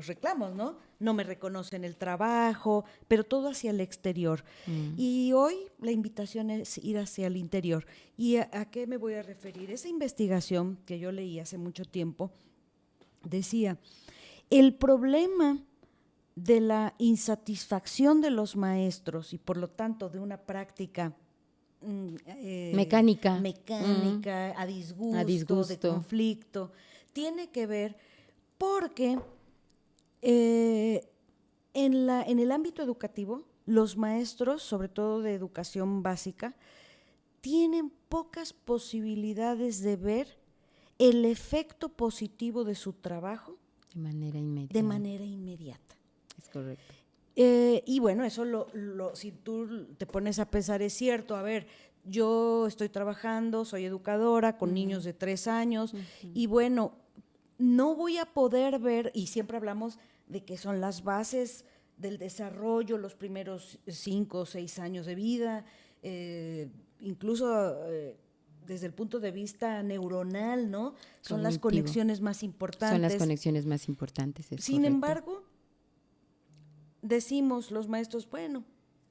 reclamos, ¿no? No me reconocen el trabajo, pero todo hacia el exterior. Y hoy la invitación es ir hacia el interior. ¿Y a qué me voy a referir? Esa investigación que yo leí hace mucho tiempo decía, el problema de la insatisfacción de los maestros y por lo tanto de una práctica mecánica, a disgusto, de conflicto, tiene que ver porque en el ámbito educativo, los maestros, sobre todo de educación básica, tienen pocas posibilidades de ver el efecto positivo de su trabajo de manera inmediata. Es correcto. Y bueno, eso si tú te pones a pensar, es cierto. A ver, yo estoy trabajando, soy educadora con niños de 3 años y bueno, no voy a poder ver, y siempre hablamos de que son las bases del desarrollo, los primeros 5 o 6 años de vida, incluso desde el punto de vista neuronal, ¿no? Son las conexiones más importantes. Son las conexiones más importantes. Sin embargo, decimos los maestros, bueno,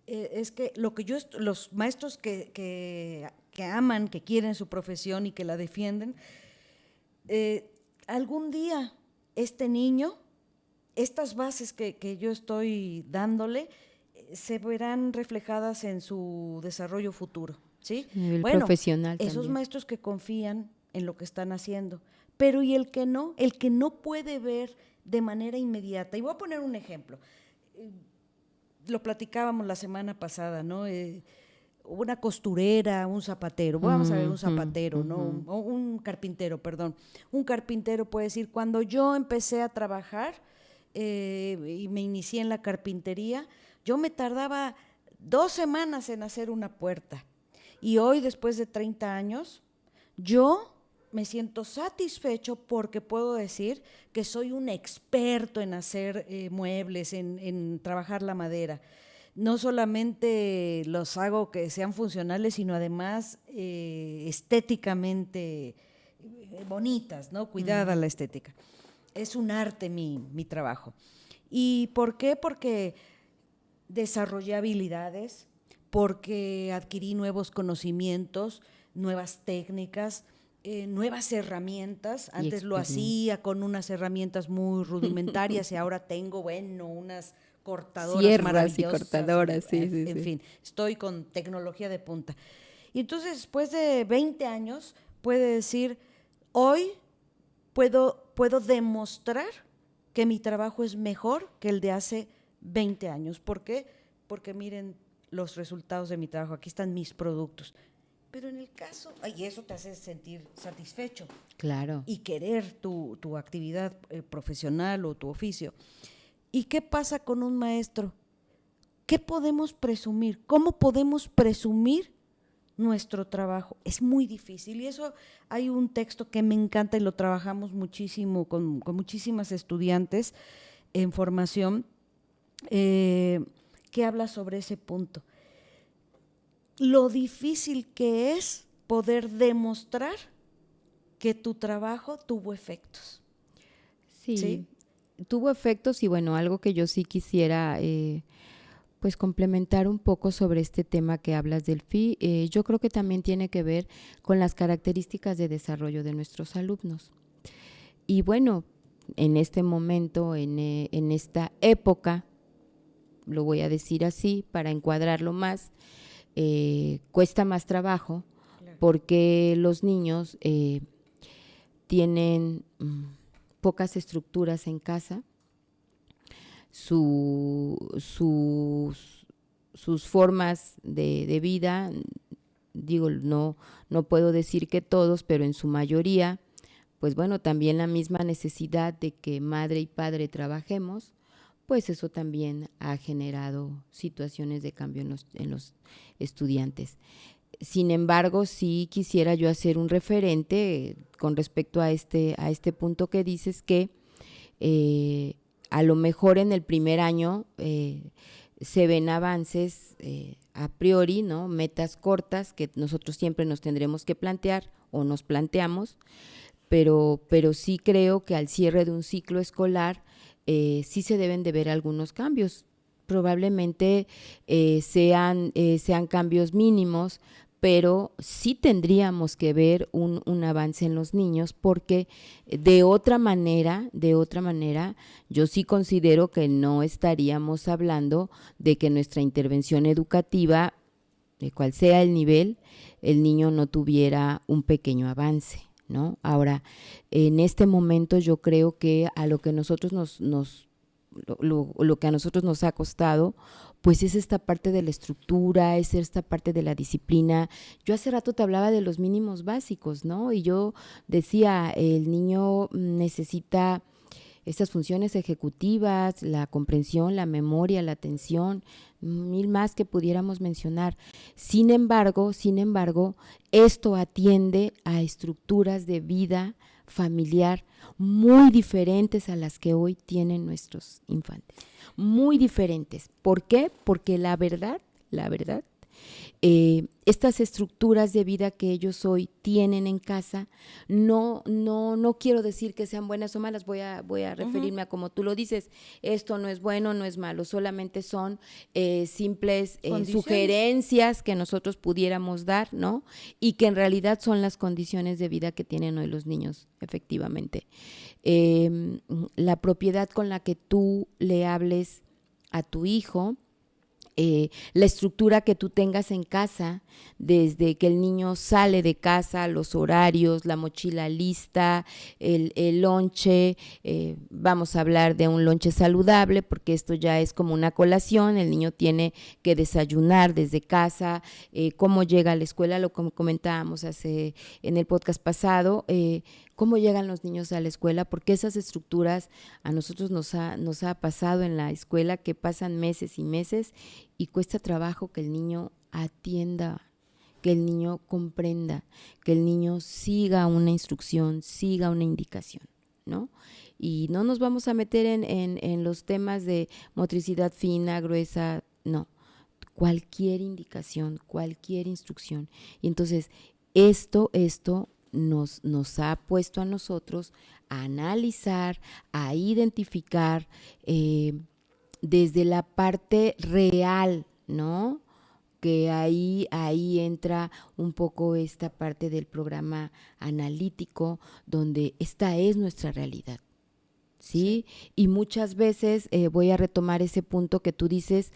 es que los maestros que aman, que quieren su profesión y que la defienden, algún día este niño, estas bases que yo estoy dándole, se verán reflejadas en su desarrollo futuro, ¿sí? El profesional esos también. Maestros que confían en lo que están haciendo, pero ¿y el que no puede ver de manera inmediata? Y voy a poner un ejemplo. Lo platicábamos la semana pasada, ¿no? Una costurera, un zapatero, vamos a ver un zapatero, ¿no? Un carpintero, perdón. Un carpintero puede decir, cuando yo empecé a trabajar y me inicié en la carpintería, yo me tardaba 2 semanas en hacer una puerta. Y hoy, después de 30 años, yo me siento satisfecho porque puedo decir que soy un experto en hacer muebles, en trabajar la madera. No solamente los hago que sean funcionales, sino además estéticamente bonitas, ¿no? Cuidada la estética. Es un arte mi trabajo. ¿Y por qué? Porque desarrollé habilidades, porque adquirí nuevos conocimientos, nuevas técnicas, nuevas herramientas. Y Antes lo experiencia. hacía con unas herramientas muy rudimentarias y ahora tengo, bueno, unas cortadoras Sierras y maravillosas. cortadoras, sí, sí, En sí. fin, estoy con tecnología de punta. Y entonces, después de 20 años, puede decir, hoy puedo demostrar que mi trabajo es mejor que el de hace 20 años. ¿Por qué? Porque miren los resultados de mi trabajo, aquí están mis productos. Pero en el caso, y eso te hace sentir satisfecho Claro. y querer tu actividad profesional o tu oficio. ¿Y qué pasa con un maestro? ¿Qué podemos presumir? ¿Cómo podemos presumir nuestro trabajo? Es muy difícil y eso hay un texto que me encanta y lo trabajamos muchísimo con muchísimas estudiantes en formación que habla sobre ese punto. Lo difícil que es poder demostrar que tu trabajo tuvo efectos. Sí, ¿Sí? tuvo efectos y bueno, algo que yo sí quisiera pues complementar un poco sobre este tema que hablas del FI, yo creo que también tiene que ver con las características de desarrollo de nuestros alumnos. Y bueno, en este momento, en esta época, lo voy a decir así para encuadrarlo más, cuesta más trabajo Claro. porque los niños tienen pocas estructuras en casa, sus formas de vida, digo, no puedo decir que todos, pero en su mayoría, pues bueno, también la misma necesidad de que madre y padre trabajemos, pues eso también ha generado situaciones de cambio en los estudiantes. Sin embargo, sí quisiera yo hacer un referente con respecto a este punto que dices que a lo mejor en el primer año se ven avances a priori, ¿no? Metas cortas que nosotros siempre nos tendremos que plantear o nos planteamos, pero sí creo que al cierre de un ciclo escolar sí se deben de ver algunos cambios. Probablemente sean cambios mínimos, pero sí tendríamos que ver un avance en los niños porque de otra manera, yo sí considero que no estaríamos hablando de que nuestra intervención educativa, de cual sea el nivel, el niño no tuviera un pequeño avance, ¿no? Ahora, en este momento yo creo que a lo que nosotros lo que a nosotros nos ha costado, pues es esta parte de la estructura, es esta parte de la disciplina. Yo hace rato te hablaba de los mínimos básicos, ¿no? Y yo decía, el niño necesita estas funciones ejecutivas, la comprensión, la memoria, la atención, mil más que pudiéramos mencionar. Sin embargo, esto atiende a estructuras de vida familiar muy diferentes a las que hoy tienen nuestros infantes. Muy diferentes. ¿Por qué? Porque la verdad, estas estructuras de vida que ellos hoy tienen en casa, no quiero decir que sean buenas o malas, voy a referirme a como tú lo dices, esto no es bueno, no es malo, solamente son simples sugerencias que nosotros pudiéramos dar, ¿no? Y que en realidad son las condiciones de vida que tienen hoy los niños, efectivamente. La propiedad con la que tú le hables a tu hijo, la estructura que tú tengas en casa, desde que el niño sale de casa, los horarios, la mochila lista, el lonche, vamos a hablar de un lonche saludable, porque esto ya es como una colación, el niño tiene que desayunar desde casa, cómo llega a la escuela, lo comentábamos en el podcast pasado, cómo llegan los niños a la escuela, porque esas estructuras a nosotros nos ha pasado en la escuela que pasan meses y meses y cuesta trabajo que el niño atienda, que el niño comprenda, que el niño siga una instrucción, siga una indicación, ¿no? Y no nos vamos a meter en los temas de motricidad fina, gruesa, no. Cualquier indicación, cualquier instrucción. Y entonces, esto nos ha puesto a nosotros a analizar, a identificar desde la parte real, ¿no? que ahí entra un poco esta parte del programa analítico, donde esta es nuestra realidad. ¿Sí? Y muchas veces, voy a retomar ese punto que tú dices,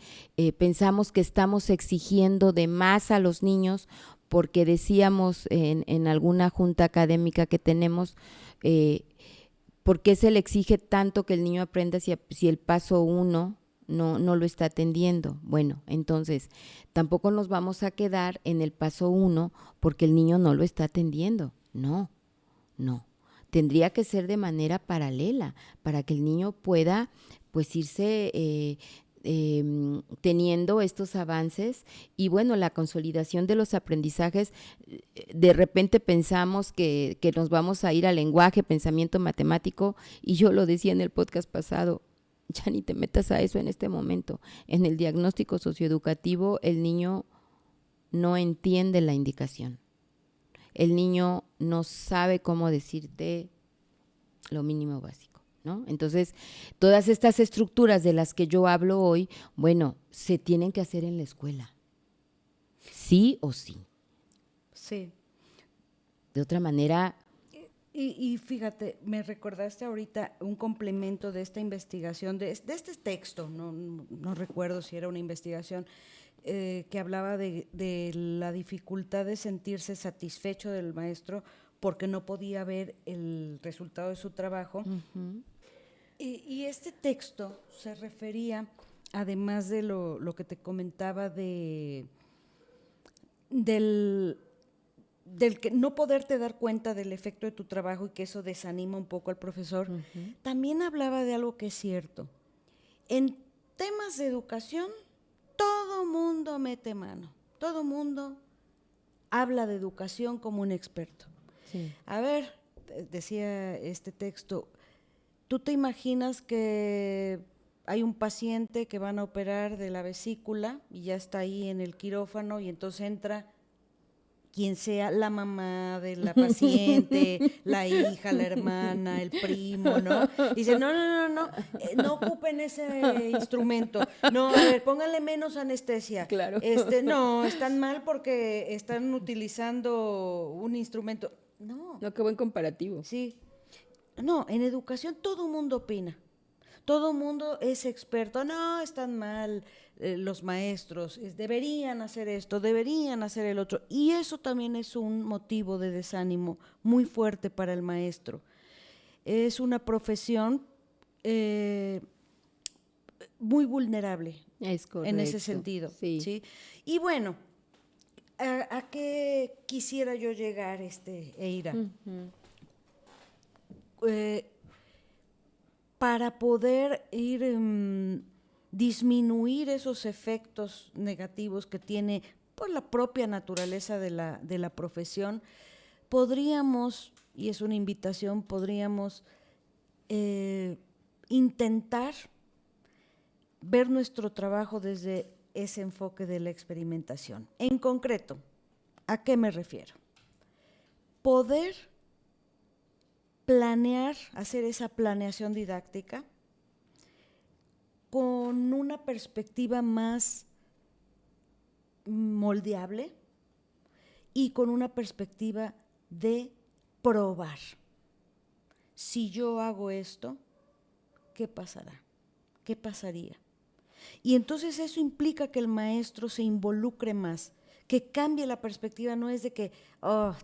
pensamos que estamos exigiendo de más a los niños porque decíamos en alguna junta académica que tenemos, ¿por qué se le exige tanto que el niño aprenda si el paso 1 no lo está atendiendo? Bueno, entonces tampoco nos vamos a quedar en el paso 1 porque el niño no lo está atendiendo. No. Tendría que ser de manera paralela para que el niño pueda pues irse teniendo estos avances y bueno, la consolidación de los aprendizajes. De repente pensamos que nos vamos a ir al lenguaje, pensamiento matemático, y yo lo decía en el podcast pasado, ya ni te metas a eso en este momento. En el diagnóstico socioeducativo el niño no entiende la indicación. El niño no sabe cómo decirte lo mínimo básico, ¿no? Entonces, todas estas estructuras de las que yo hablo hoy, bueno, se tienen que hacer en la escuela. Sí o sí. Sí. De otra manera... Y fíjate, me recordaste ahorita un complemento de esta investigación, de este texto, no recuerdo si era una investigación, que hablaba de la dificultad de sentirse satisfecho del maestro porque no podía ver el resultado de su trabajo. Uh-huh. Y este texto se refería, además de lo que te comentaba del que no poderte dar cuenta del efecto de tu trabajo y que eso desanima un poco al profesor, uh-huh, también hablaba de algo que es cierto. En temas de educación, todo mundo mete mano, todo mundo habla de educación como un experto. Sí. A ver, decía este texto, ¿tú te imaginas que hay un paciente que van a operar de la vesícula y ya está ahí en el quirófano y entonces entra quien sea, la mamá de la paciente, la hija, la hermana, el primo, ¿no? Dice, no ocupen ese instrumento. No, a ver, pónganle menos anestesia. Claro. No, están mal porque están utilizando un instrumento. No, qué buen comparativo. Sí. No, en educación todo el mundo opina. Todo el mundo es experto. No, están mal los maestros. Deberían hacer esto, deberían hacer el otro. Y eso también es un motivo de desánimo muy fuerte para el maestro. Es una profesión muy vulnerable. Es correcto. En ese sentido. Sí. ¿Sí? Y bueno, ¿a qué quisiera yo llegar, Eira? Uh-huh. Para poder ir disminuir esos efectos negativos que tiene por la propia naturaleza de la profesión, podríamos, y es una invitación, podríamos intentar ver nuestro trabajo desde ese enfoque de la experimentación. En concreto, ¿a qué me refiero? Poder planear, hacer esa planeación didáctica con una perspectiva más moldeable y con una perspectiva de probar. Si yo hago esto, ¿qué pasará? ¿Qué pasaría? Y entonces eso implica que el maestro se involucre más, que cambie la perspectiva, no es de que,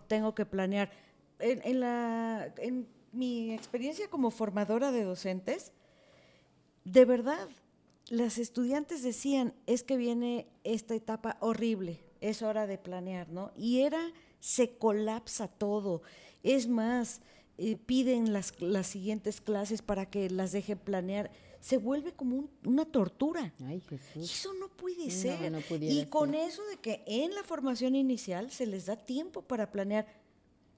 tengo que planear. En mi experiencia como formadora de docentes, de verdad, las estudiantes decían, es que viene esta etapa horrible, es hora de planear, ¿no? Y se colapsa todo. Es más, piden las siguientes clases para que las dejen planear. Se vuelve como una tortura. Ay, Jesús. Y eso no puede ser. No y con eso de que en la formación inicial se les da tiempo para planear.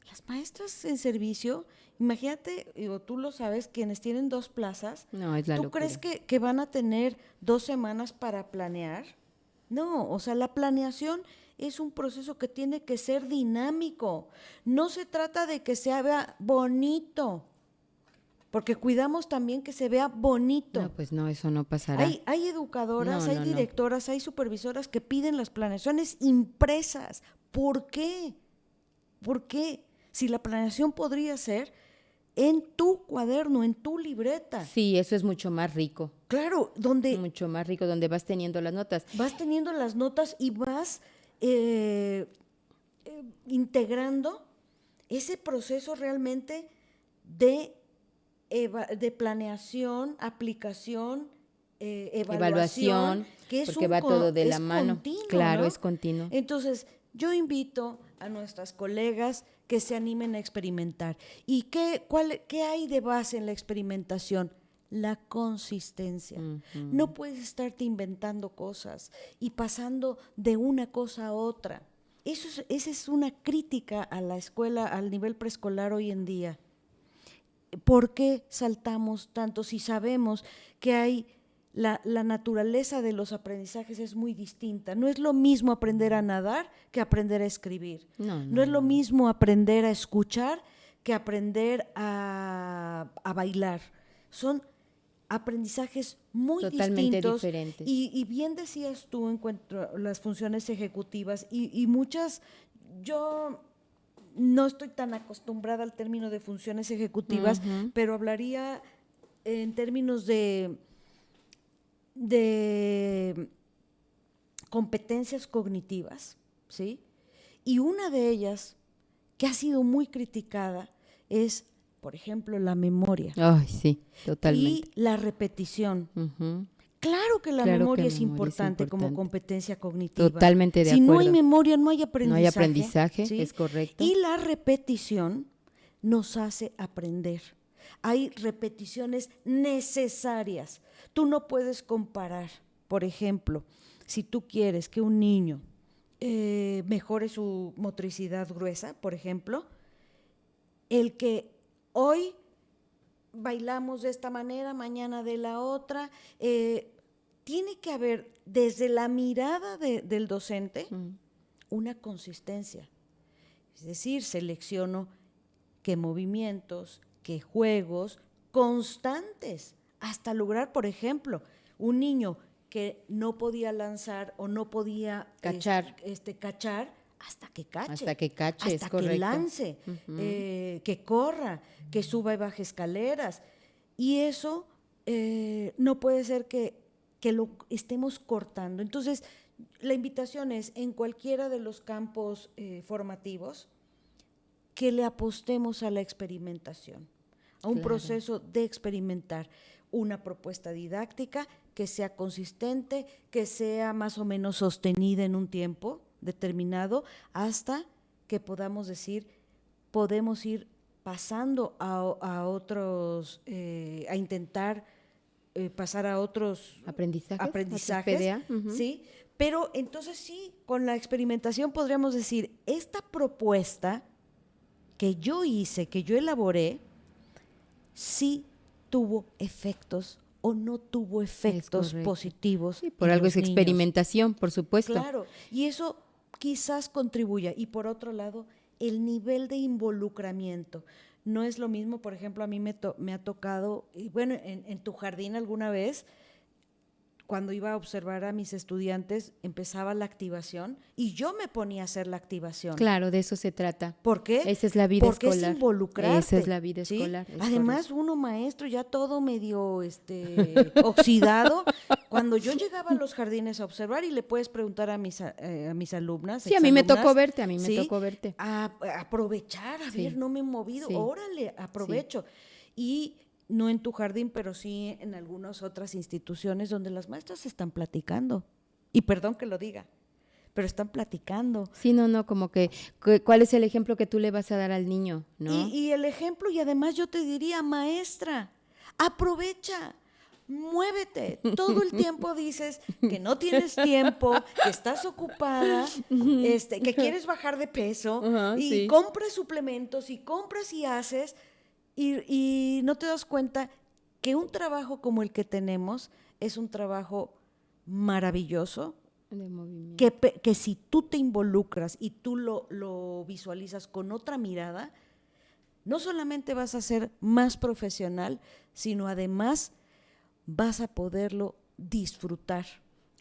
Las maestras en servicio, imagínate, tú lo sabes, quienes tienen 2 plazas, no, es la ¿tú locura. crees que van a tener 2 semanas para planear? No, o sea, la planeación es un proceso que tiene que ser dinámico. No se trata de que se haga bonito, porque cuidamos también que se vea bonito. No, pues no, eso no pasará. Hay educadoras, No, hay no, no. directoras, hay supervisoras que piden las planeaciones impresas. ¿Por qué? ¿Por qué? Si la planeación podría ser en tu cuaderno, en tu libreta. Sí, eso es mucho más rico. Claro, donde Mucho más rico, donde vas teniendo las notas. vas teniendo las notas y vas integrando ese proceso realmente de planeación, aplicación, evaluación, que es porque va todo de la es mano. continuo, Claro, ¿no? es continuo. Entonces, yo invito a nuestras colegas que se animen a experimentar. ¿Y qué hay de base en la experimentación? La consistencia. No puedes estarte inventando cosas y pasando de una cosa a otra. Esa es una crítica a la escuela, al nivel preescolar hoy en día. ¿Por qué saltamos tanto si sabemos que hay la naturaleza de los aprendizajes es muy distinta? No es lo mismo aprender a nadar que aprender a escribir. No es lo mismo aprender a escuchar que aprender a bailar. Son aprendizajes muy totalmente distintos. diferentes. Y bien decías tú en cuanto a las funciones ejecutivas y muchas, yo no estoy tan acostumbrada al término de funciones ejecutivas, pero hablaría en términos de competencias cognitivas, ¿sí? Y una de ellas, que ha sido muy criticada, es, por ejemplo, la memoria. Ay, sí, totalmente. Y la repetición. Ujú. Claro que la Claro que memoria es memoria es importante como importante. competencia cognitiva. Totalmente de Si no hay acuerdo. memoria, no hay aprendizaje. No hay aprendizaje, ¿sí? es correcto. Y la repetición nos hace aprender. Hay repeticiones necesarias. Tú no puedes comparar, por ejemplo, si tú quieres que un niño mejore su motricidad gruesa, por ejemplo, el que hoy bailamos de esta manera, mañana de la otra, tiene que haber desde la mirada del docente una consistencia. Es decir, selecciono qué movimientos, qué juegos constantes, hasta lograr, por ejemplo, un niño que no podía lanzar o no podía cachar, cachar hasta que cache. Hasta que cache, hasta es correcto. que lance, que corra, que suba y baje escaleras. Y eso no puede ser que lo estemos cortando. Entonces, la invitación es, en cualquiera de los campos formativos, que le apostemos a la experimentación, a un proceso de experimentar una propuesta didáctica que sea consistente, que sea más o menos sostenida en un tiempo determinado, hasta que podamos decir, podemos ir pasando a otros, a intentar pasar a otros aprendizajes, ¿sí? Pero entonces sí, con la experimentación podríamos decir, esta propuesta que yo hice, que yo elaboré, sí tuvo efectos o no tuvo efectos positivos. Sí, por algo es niños. Experimentación, por supuesto. Claro, y eso quizás contribuya. Y por otro lado, el nivel de involucramiento. No es lo mismo, por ejemplo, a mí me ha tocado, y bueno, en tu jardín alguna vez, cuando iba a observar a mis estudiantes, empezaba la activación y yo me ponía a hacer la activación. Claro, de eso se trata. ¿Por qué? Esa es la vida Porque escolar. es involucrarte. Esa es la vida ¿sí? escolar. Además, uno maestro ya todo medio oxidado. Cuando yo llegaba a los jardines a observar, y le puedes preguntar a mis alumnas. Sí, a mí me tocó verte, A aprovechar, a ver, no me he movido, órale, aprovecho. Y no en tu jardín, pero sí en algunas otras instituciones donde las maestras están platicando. Y perdón que lo diga, pero están platicando. Sí, no, como que ¿cuál es el ejemplo que tú le vas a dar al niño? ¿no? Y el ejemplo, y además yo te diría, maestra, aprovecha, muévete. Todo el tiempo dices que no tienes tiempo, que estás ocupada, que quieres bajar de peso, y compras suplementos, y compras y haces, y no te das cuenta que un trabajo como el que tenemos es un trabajo maravilloso, de movimiento. Que si tú te involucras y tú lo visualizas con otra mirada, no solamente vas a ser más profesional, sino además vas a poderlo disfrutar.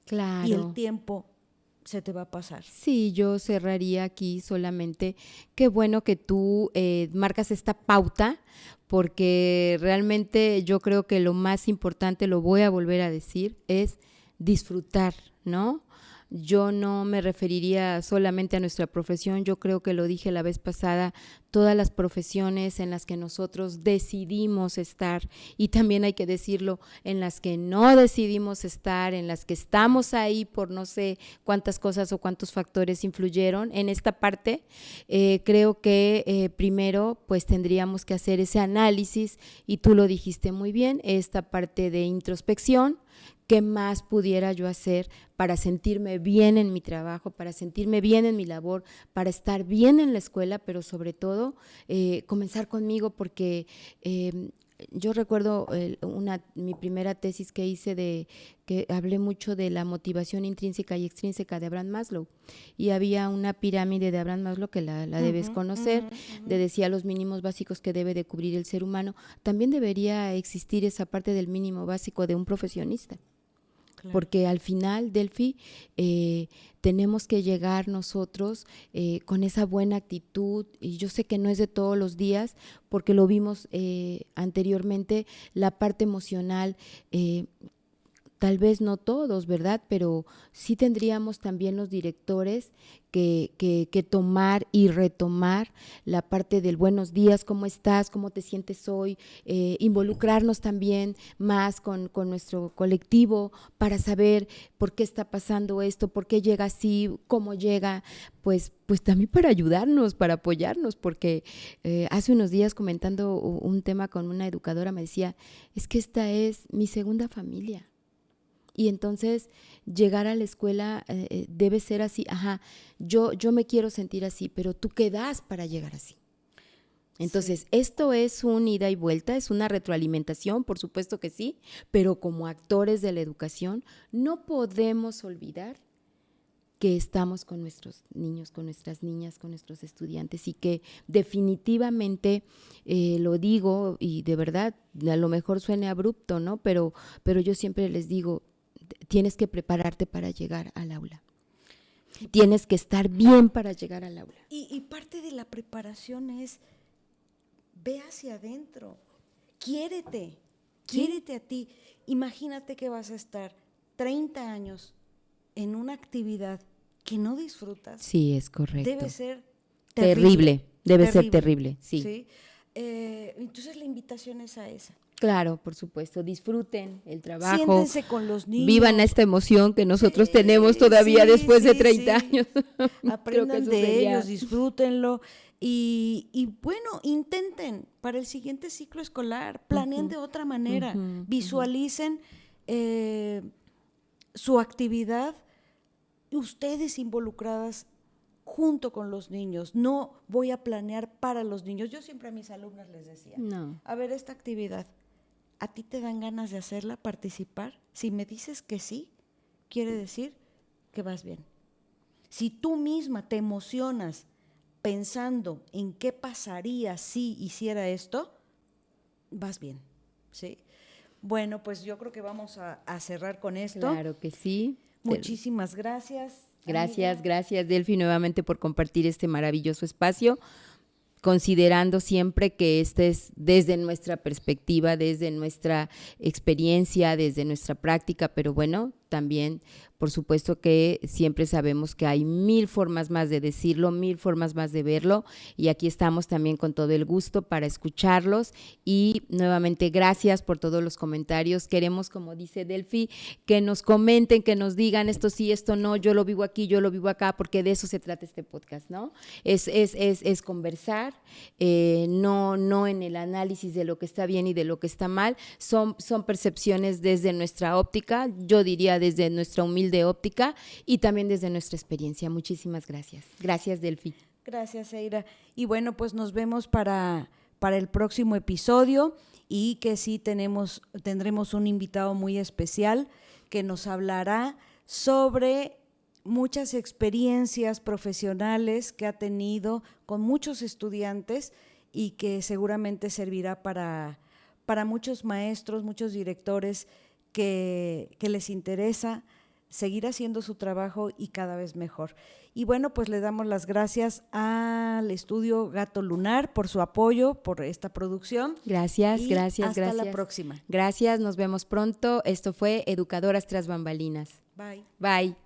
Claro. Y el tiempo se te va a pasar. Sí, yo cerraría aquí solamente. Qué bueno que tú marcas esta pauta, porque realmente yo creo que lo más importante, lo voy a volver a decir, es disfrutar, ¿no? Yo no me referiría solamente a nuestra profesión, yo creo que lo dije la vez pasada, todas las profesiones en las que nosotros decidimos estar, y también hay que decirlo, en las que no decidimos estar, en las que estamos ahí por no sé cuántas cosas o cuántos factores influyeron en esta parte, creo que primero pues tendríamos que hacer ese análisis, y tú lo dijiste muy bien, esta parte de introspección. ¿Qué más pudiera yo hacer para sentirme bien en mi trabajo, para sentirme bien en mi labor, para estar bien en la escuela, pero sobre todo comenzar conmigo? Porque yo recuerdo mi primera tesis que hice, que hablé mucho de la motivación intrínseca y extrínseca de Abraham Maslow, y había una pirámide de Abraham Maslow que la debes conocer, de decía los mínimos básicos que debe de cubrir el ser humano. También debería existir esa parte del mínimo básico de un profesionista. Claro. Porque al final, Delphi, tenemos que llegar nosotros con esa buena actitud, y yo sé que no es de todos los días, porque lo vimos anteriormente, la parte emocional, tal vez no todos, ¿verdad? Pero sí tendríamos también los directores que tomar y retomar la parte del buenos días, ¿cómo estás? ¿Cómo te sientes hoy? Involucrarnos también más con nuestro colectivo para saber por qué está pasando esto, por qué llega así, cómo llega, pues también para ayudarnos, para apoyarnos, porque hace unos días comentando un tema con una educadora me decía, es que esta es mi segunda familia. Y entonces llegar a la escuela debe ser así, yo me quiero sentir así, pero ¿tú qué das para llegar así? Entonces, sí. Esto es un ida y vuelta, es una retroalimentación, por supuesto que sí, pero como actores de la educación no podemos olvidar que estamos con nuestros niños, con nuestras niñas, con nuestros estudiantes, y que definitivamente, lo digo y de verdad, a lo mejor suene abrupto, ¿no? Pero yo siempre les digo, tienes que prepararte para llegar al aula. Tienes que estar bien para llegar al aula. Y parte de la preparación es, ve hacia adentro, quiérete a ti. Imagínate que vas a estar 30 años en una actividad que no disfrutas. Sí, es correcto. Debe ser terrible. Debe ser terrible, sí. ¿Sí? Entonces la invitación es a esa. Claro, por supuesto, disfruten el trabajo. Siéntense con los niños. Vivan esta emoción que nosotros tenemos todavía después de 30 años. Aprendan de ellos, disfrútenlo. Y bueno, intenten para el siguiente ciclo escolar, planeen de otra manera, visualicen su actividad, ustedes involucradas junto con los niños. No voy a planear para los niños. Yo siempre a mis alumnas les decía, a ver, esta actividad, ¿a ti te dan ganas de hacerla, participar? Si me dices que sí, quiere decir que vas bien. Si tú misma te emocionas pensando en qué pasaría si hiciera esto, vas bien, ¿sí? Bueno, pues yo creo que vamos a cerrar con esto. Claro que sí. Muchísimas gracias. Gracias, Delphi, nuevamente por compartir este maravilloso espacio, considerando siempre que este es desde nuestra perspectiva, desde nuestra experiencia, desde nuestra práctica, pero bueno, también, por supuesto que siempre sabemos que hay 1000 formas más de decirlo, 1000 formas más de verlo, y aquí estamos también con todo el gusto para escucharlos. Y nuevamente gracias por todos los comentarios. Queremos, como dice Delphi, que nos comenten, que nos digan esto sí, esto no, yo lo vivo aquí, yo lo vivo acá, porque de eso se trata este podcast, ¿no? Es conversar, no en el análisis de lo que está bien y de lo que está mal, son percepciones desde nuestra óptica, yo diría desde nuestra humilde óptica y también desde nuestra experiencia. Muchísimas gracias. Gracias, Delphi. Gracias, Eira. Y bueno, pues nos vemos para el próximo episodio, y que sí tendremos un invitado muy especial que nos hablará sobre muchas experiencias profesionales que ha tenido con muchos estudiantes y que seguramente servirá para muchos maestros, muchos directores que les interesa seguir haciendo su trabajo y cada vez mejor. Y bueno, pues le damos las gracias al estudio Gato Lunar por su apoyo, por esta producción. Gracias, y gracias, hasta gracias. la próxima. Gracias, nos vemos pronto. Esto fue Educadoras tras bambalinas. Bye. Bye.